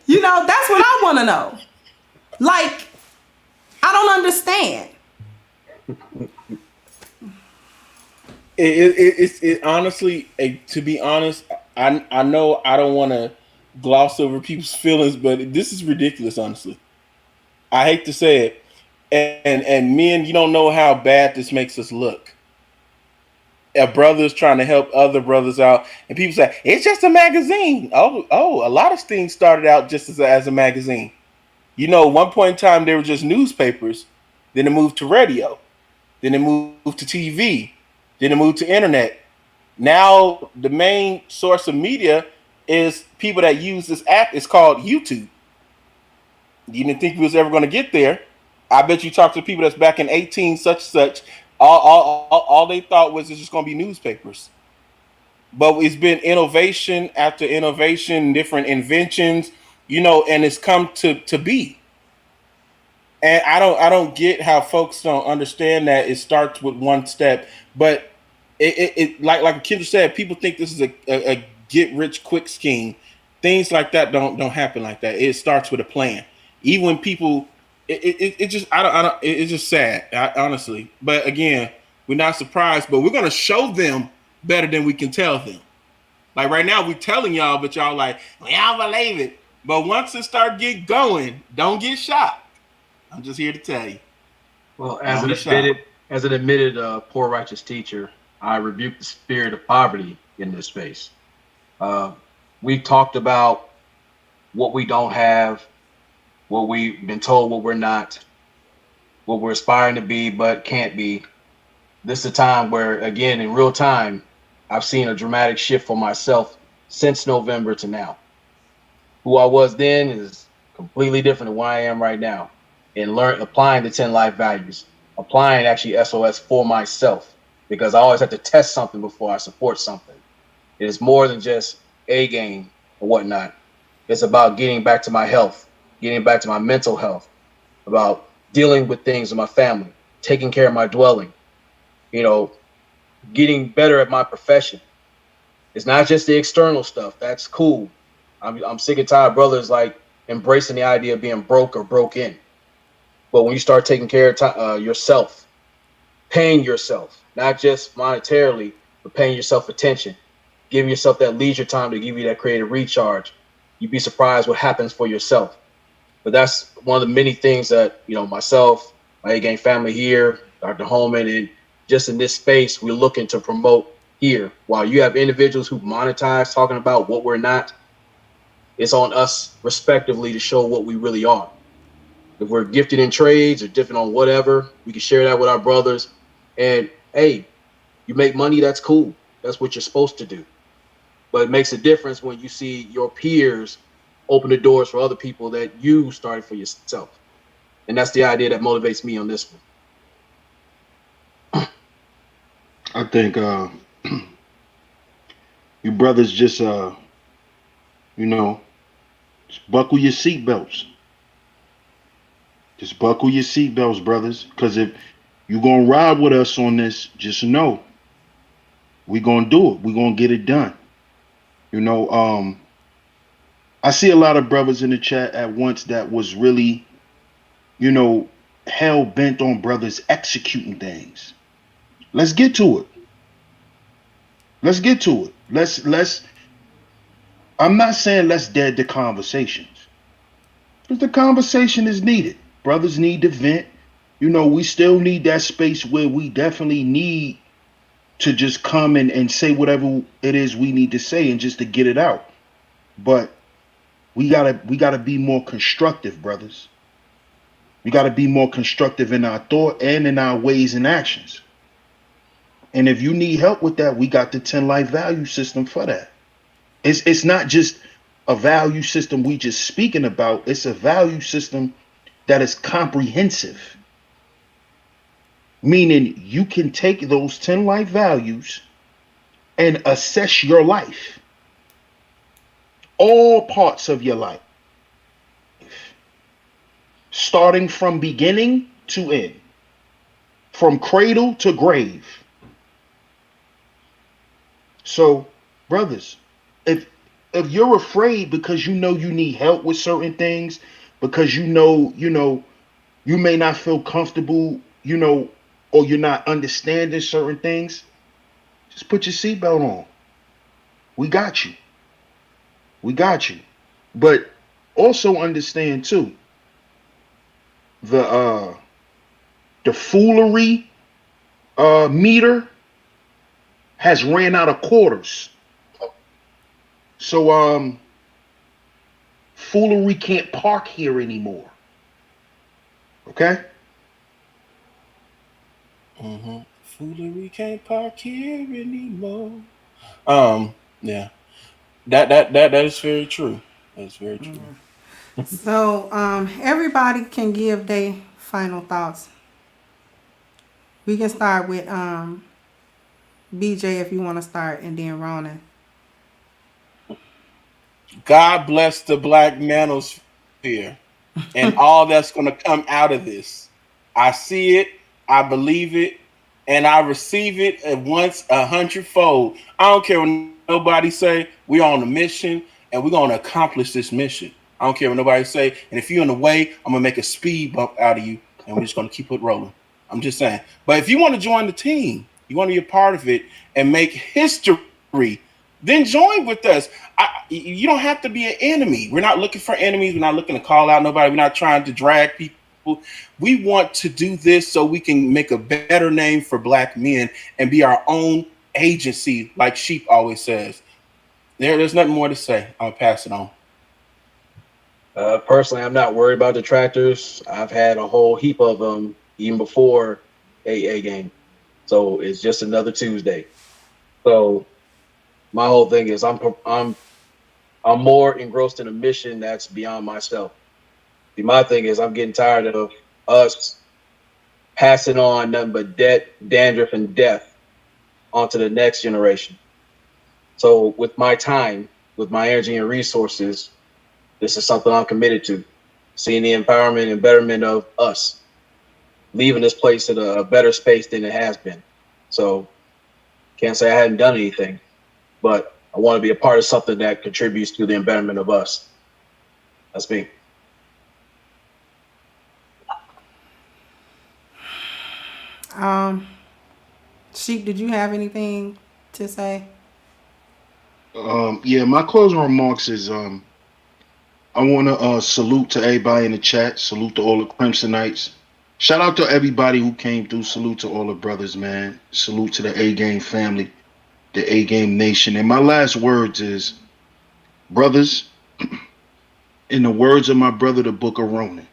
You know, that's what I want to know. Like, I don't understand. It honestly, to be honest, I know I don't want to gloss over people's feelings, but this is ridiculous, honestly. I hate to say it. And men, you don't know how bad this makes us look. A brother's trying to help other brothers out, and people say, it's just a magazine. Oh, a lot of things started out just as a magazine. You know, at one point in time, they were just newspapers. Then it moved to radio. Then it moved to TV. Then it moved to internet. Now, the main source of media is people that use this app. It's called YouTube. You didn't think we was ever going to get there. I bet you talk to people that's back in 18 such. All they thought was it's just going to be newspapers. But it's been innovation after innovation, different inventions, you know, and it's come to be. And I don't get how folks don't understand that it starts with one step. But it like Kendra said, people think this is a get rich quick scheme. Things like that don't happen like that. It starts with a plan. Even when people, it just it's just sad, honestly. But again, we're not surprised. But we're gonna show them better than we can tell them. Like right now, we telling y'all, but y'all like, we don't believe it. But once it start get going, don't get shocked. I'm just here to tell you. Well, Don't be shocked. as an admitted poor righteous teacher, I rebuke the spirit of poverty in this space. Uh, we've talked about what we don't have, what we've been told what we're not, what we're aspiring to be but can't be. This is a time where, again, in real time, I've seen a dramatic shift for myself since November to now. Who I was then is completely different than what I am right now. And applying the 10 life values, applying actually SOS for myself, because I always have to test something before I support something. It is more than just a game or whatnot. It's about getting back to my health, getting back to my mental health, about dealing with things in my family, taking care of my dwelling, getting better at my profession. It's not just the external stuff. That's cool. I'm sick and tired of brothers like embracing the idea of being broke or broke in. But when you start taking care of yourself, paying yourself, not just monetarily, but paying yourself attention, giving yourself that leisure time to give you that creative recharge, you'd be surprised what happens for yourself. But that's one of the many things that, myself, my A-Gang family here, Dr. Holman, and just in this space, we're looking to promote here. While you have individuals who monetize talking about what we're not, it's on us respectively to show what we really are. If we're gifted in trades or different on whatever, we can share that with our brothers. And hey, you make money, that's cool. That's what you're supposed to do. But it makes a difference when you see your peers open the doors for other people that you started for yourself. And that's the idea that motivates me on this one. I think you brothers just just buckle your seatbelts. Just buckle your seatbelts, brothers. Because if you're gonna ride with us on this, just know we're gonna do it. We're gonna get it done. I see a lot of brothers in the chat at once that was really, hell bent on brothers executing things. Let's get to it. Let's get to it. Let's I'm not saying let's dead the conversations. Because the conversation is needed. Brothers need to vent. We still need that space where we definitely need to just come and say whatever it is we need to say and just to get it out. But we gotta be more constructive, brothers. We gotta be more constructive in our thought and in our ways and actions. And if you need help with that, we got the 10 life value system for that. It's not just a value system we just speaking about. It's a value system that is comprehensive. Meaning you can take those 10 life values and assess your life. All parts of your life. Starting from beginning to end. From cradle to grave. So, brothers, if you're afraid because you need help with certain things, because you may not feel comfortable, or you're not understanding certain things, just put your seatbelt on. We got you. We got you. But also understand too, the foolery meter has ran out of quarters. So foolery can't park here anymore. Okay? Foolery can't park here anymore. Yeah. That is very true. That's very true. So everybody can give their final thoughts. We can start with BJ if you want to start, and then Ronan. God bless the Black Manosphere and all that's going to come out of this. I see it, I believe it, and I receive it at once 100-fold. I don't care what nobody say. We're on a mission, and we're going to accomplish this mission. I don't care what nobody say. And if you're in the way, I'm going to make a speed bump out of you, and we're just going to keep it rolling. I'm just saying. But if you want to join the team, you want to be a part of it and make history then join with us. You don't have to be an enemy. We're not looking for enemies. We're not looking to call out nobody. We're not trying to drag people. We want to do this so we can make a better name for Black men and be our own agency, like Sheep always says. There's nothing more to say. I'll pass it on. Personally, I'm not worried about detractors. I've had a whole heap of them even before AA game. So it's just another Tuesday. So my whole thing is I'm more engrossed in a mission that's beyond myself. See, my thing is I'm getting tired of us passing on nothing but debt, dandruff, and death onto the next generation. So with my time, with my energy and resources, this is something I'm committed to. Seeing the empowerment and betterment of us, leaving this place in a better space than it has been. So can't say I hadn't done anything, but I want to be a part of something that contributes to the betterment of us. That's me. Sheik, did you have anything to say? Yeah, my closing remarks is I want to salute to everybody in the chat. Salute to all the Crimsonites. Shout out to everybody who came through. Salute to all the brothers, man. Salute to the A Game family, the A Game nation. And my last words is, brothers, in the words of my brother, the Book of Ronan,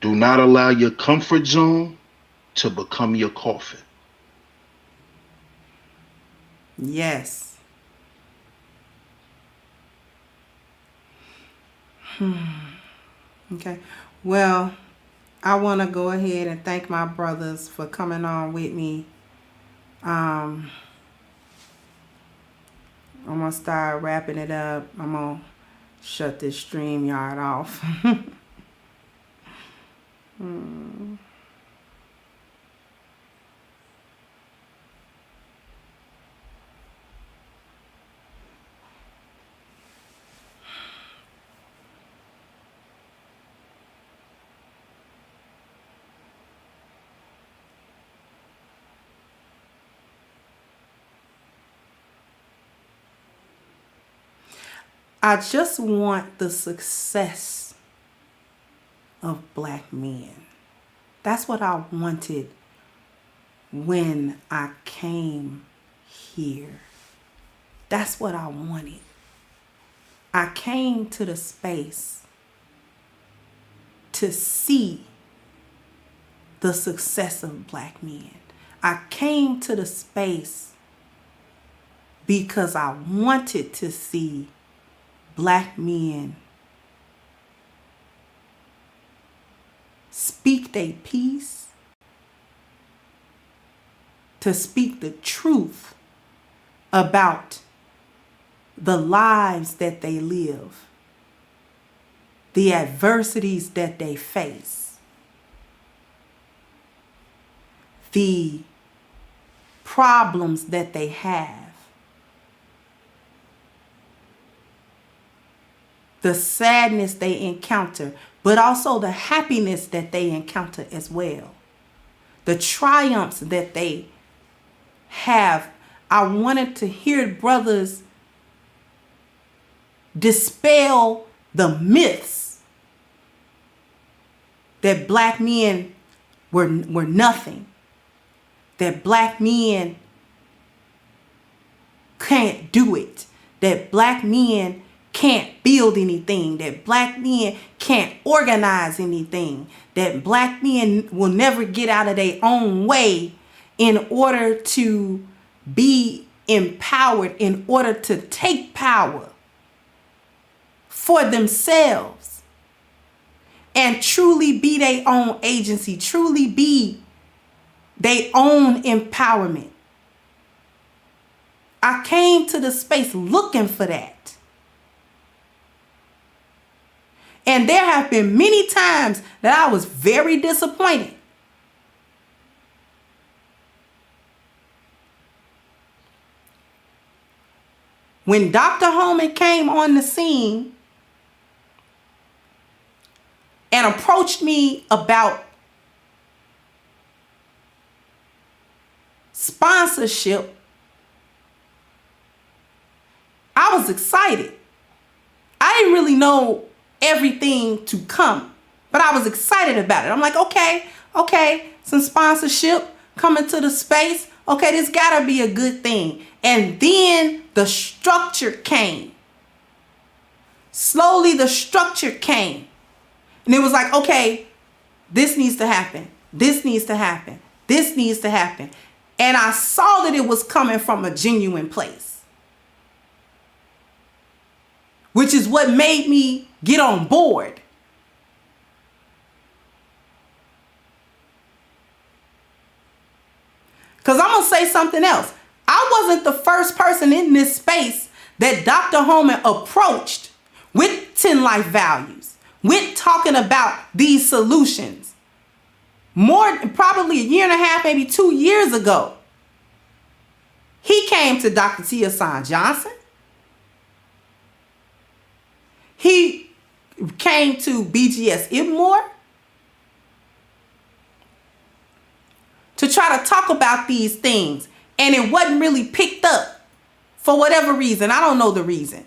do not allow your comfort zone to become your coffin. Yes. Okay. Well, I want to go ahead and thank my brothers for coming on with me. I'm going to start wrapping it up. I'm going to shut this StreamYard off. I just want the success of Black men. That's what I wanted when I came here. That's what I wanted. I came to the space to see the success of Black men. I came to the space because I wanted to see Black men speak their piece, to speak the truth about the lives that they live, the adversities that they face, the problems that they have, the sadness they encounter, but also the happiness that they encounter as well. The triumphs that they have. I wanted to hear brothers dispel the myths that Black men were nothing, that Black men can't do it, that Black men can't build anything, that Black men can't organize anything, that Black men will never get out of their own way in order to be empowered, in order to take power for themselves and truly be their own agency, truly be their own empowerment. I came to the space looking for that. And there have been many times that I was very disappointed. When Dr. Holman came on the scene and approached me about sponsorship was excited. I didn't really know everything to come, but I was excited about it. I'm like, okay, some sponsorship coming to the space. Okay, this gotta be a good thing. And then the structure came. Slowly the structure came. And it was like, okay, this needs to happen. This needs to happen. This needs to happen. And I saw that it was coming from a genuine place, which is what made me get on board. Because I'm going to say something else. I wasn't the first person in this space that Dr. Holman approached with 10 life values, with talking about these solutions. Probably a year and a half, maybe 2 years ago, he came to Dr. Tia San Johnson. He came to BGS Ibmore to try to talk about these things. And it wasn't really picked up for whatever reason. I don't know the reason.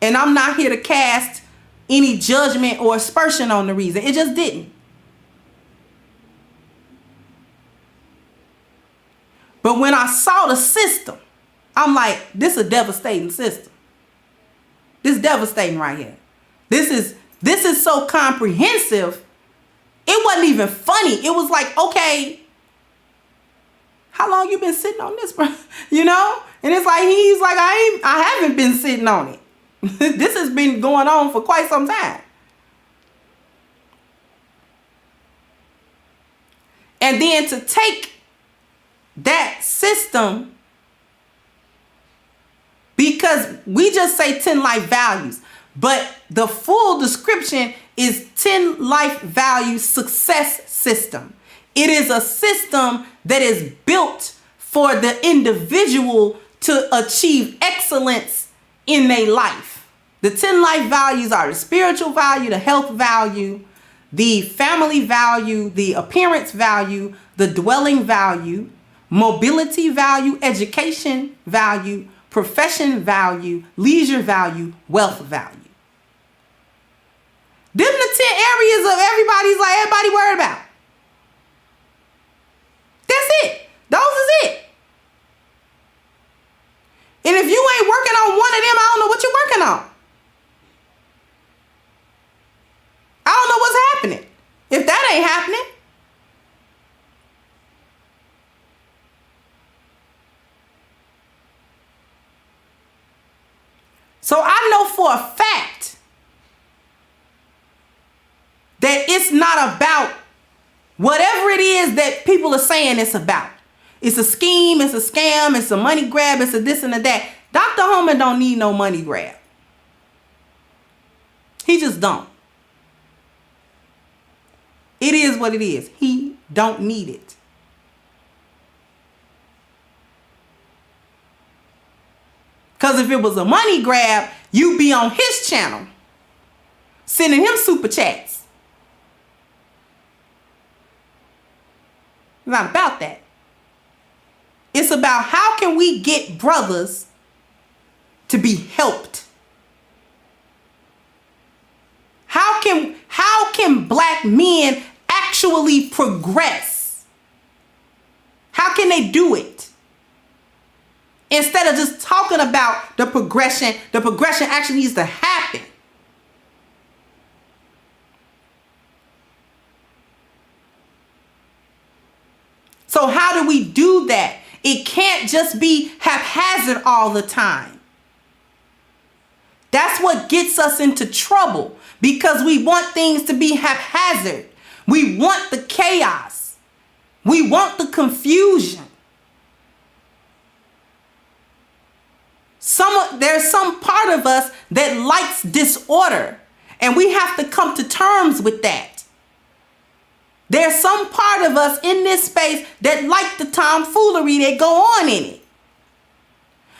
And I'm not here to cast any judgment or aspersion on the reason. It just didn't. But when I saw the system, I'm like, this is a devastating system. This is devastating right here. This is so comprehensive. It wasn't even funny. It was like, okay, how long you been sitting on this, bro? You know? And it's like, he's like, I haven't been sitting on it. This has been going on for quite some time. And then to take that system, because we just say 10 life values, but the full description is 10 life values success system. It is a system that is built for the individual to achieve excellence in their life. The 10 life values are the spiritual value, the health value, the family value, the appearance value, the dwelling value, mobility value, education value, profession value, leisure value, wealth value. Them the 10 areas of everybody worried about. That's it. Those is it. And if you ain't working on one of them, I don't know what you're working on. I don't know what's happening. If that ain't happening. So I know for a fact that it's not about whatever it is that people are saying it's about. It's a scheme, it's a scam, it's a money grab, it's a this and a that. Dr. Holman don't need no money grab. He just don't. It is what it is. He don't need it. Because if it was a money grab, you'd be on his channel, sending him super chats. It's not about that. It's about how can we get brothers to be helped? How can black men actually progress? How can they do it? Instead of just talking about the progression actually needs to happen. So how do we do that? It can't just be haphazard all the time. That's what gets us into trouble, because we want things to be haphazard. We want the chaos. We want the confusion. There's some part of us that likes disorder, and we have to come to terms with that. There's some part of us in this space that like the tomfoolery that go on in it.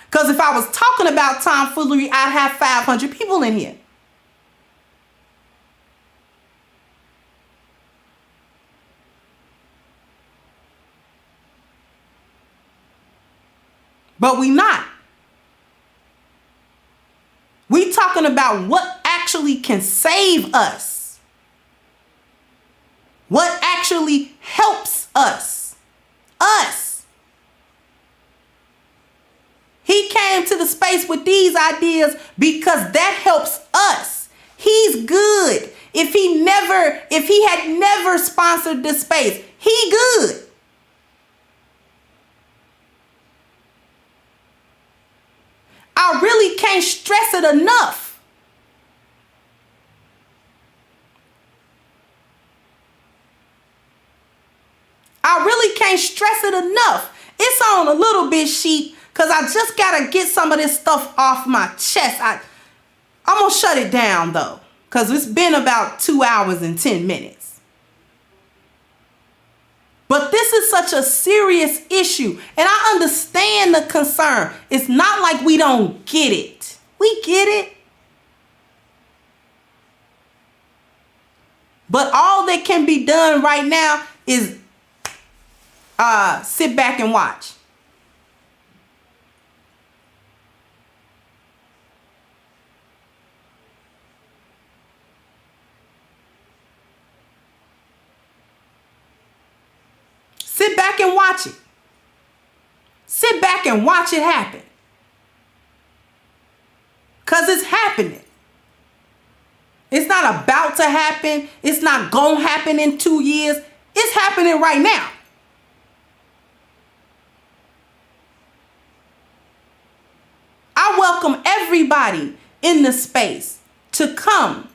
Because if I was talking about tomfoolery, I'd have 500 people in here. But we not. talking about what actually can save us. What actually helps us. Us. He came to the space with these ideas because that helps us. He's good. If he had never sponsored this space, he good. I really can't stress it enough. I really can't stress it enough. It's on a little bit sheet because I just got to get some of this stuff off my chest. I'm going to shut it down though, because it's been about 2 hours and 10 minutes. But this is such a serious issue, and I understand the concern. It's not like we don't get it. We get it. But all that can be done right now is sit back and watch. Sit back and watch it. Sit back and watch it happen. Because it's happening. It's not about to happen. It's not going to happen in 2 years. It's happening right now. I welcome everybody in the space to come.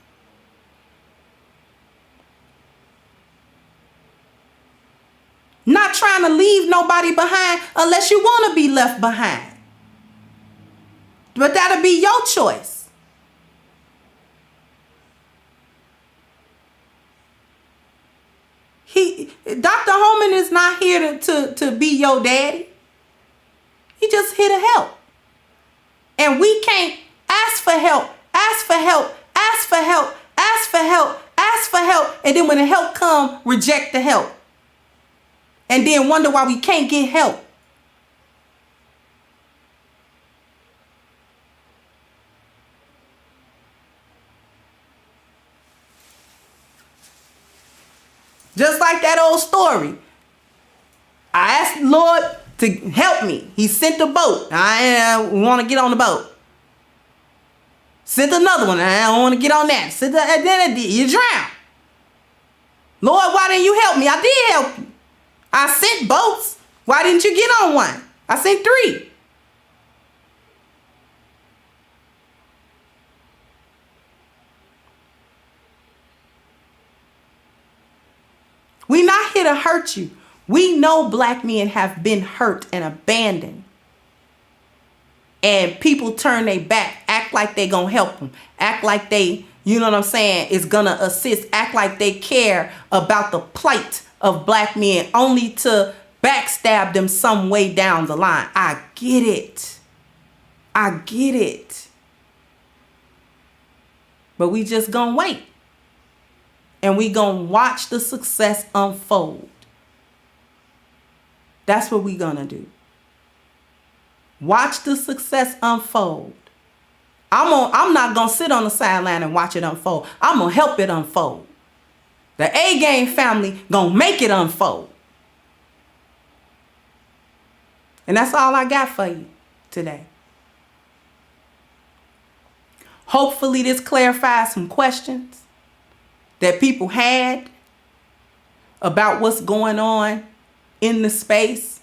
Not trying to leave nobody behind unless you want to be left behind. But that'll be your choice. Dr. Holman is not here to be your daddy. He just here to help. And we can't ask for help, ask for help, ask for help, ask for help, ask for help. And then when the help comes, reject the help. And then wonder why we can't get help. Just like that old story. I asked the Lord to help me. He sent a boat. I want to get on the boat. Sent another one. I don't want to get on that. Then you drown. Lord, why didn't you help me? I did help you. I sent boats. Why didn't you get on one? I sent 3. We're not here to hurt you. We know black men have been hurt and abandoned. And people turn their back, act like they're going to help them. Act like they, you know what I'm saying, is going to assist. Act like they care about the plight of black men only to backstab them some way down the line. I get it. I get it. But we just gonna wait. And we gonna watch the success unfold. That's what we gonna do. Watch the success unfold. I'm not gonna sit on the sideline and watch it unfold. I'm gonna help it unfold. The A-Game family gonna make it unfold. And that's all I got for you today. Hopefully this clarifies some questions that people had about what's going on in the space.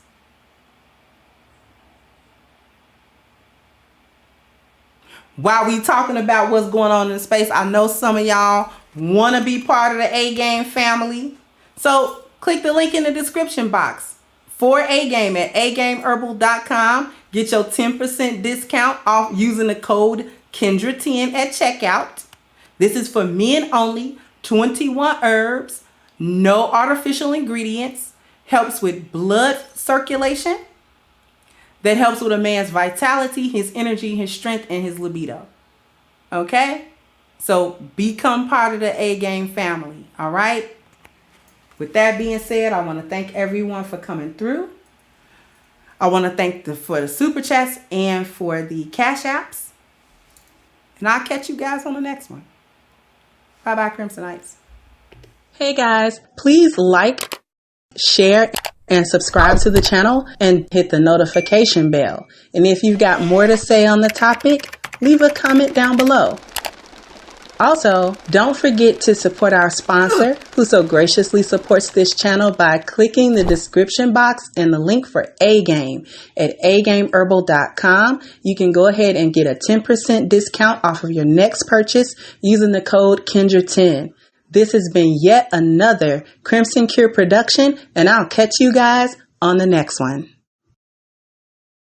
While we talking about what's going on in the space, I know some of y'all want to be part of the A-Game family. So click the link in the description box for A-Game at agameherbal.com. Get your 10% discount off using the code Kendra10 at checkout. This is for men only. 21 herbs, no artificial ingredients, helps with blood circulation, that helps with a man's vitality, his energy, his strength, and his libido. Okay? So become part of the A-Game family. All right? With that being said, I want to thank everyone for coming through. I want to thank for the super chats and for the cash apps. And I'll catch you guys on the next one. Bye-bye, Crimsonites. Hey guys, please like, share, and subscribe to the channel and hit the notification bell. And if you've got more to say on the topic, leave a comment down below. Also, don't forget to support our sponsor who so graciously supports this channel by clicking the description box and the link for A-Game at agameherbal.com. You can go ahead and get a 10% discount off of your next purchase using the code Kendra10. This has been yet another Crimson Cure production, and I'll catch you guys on the next one.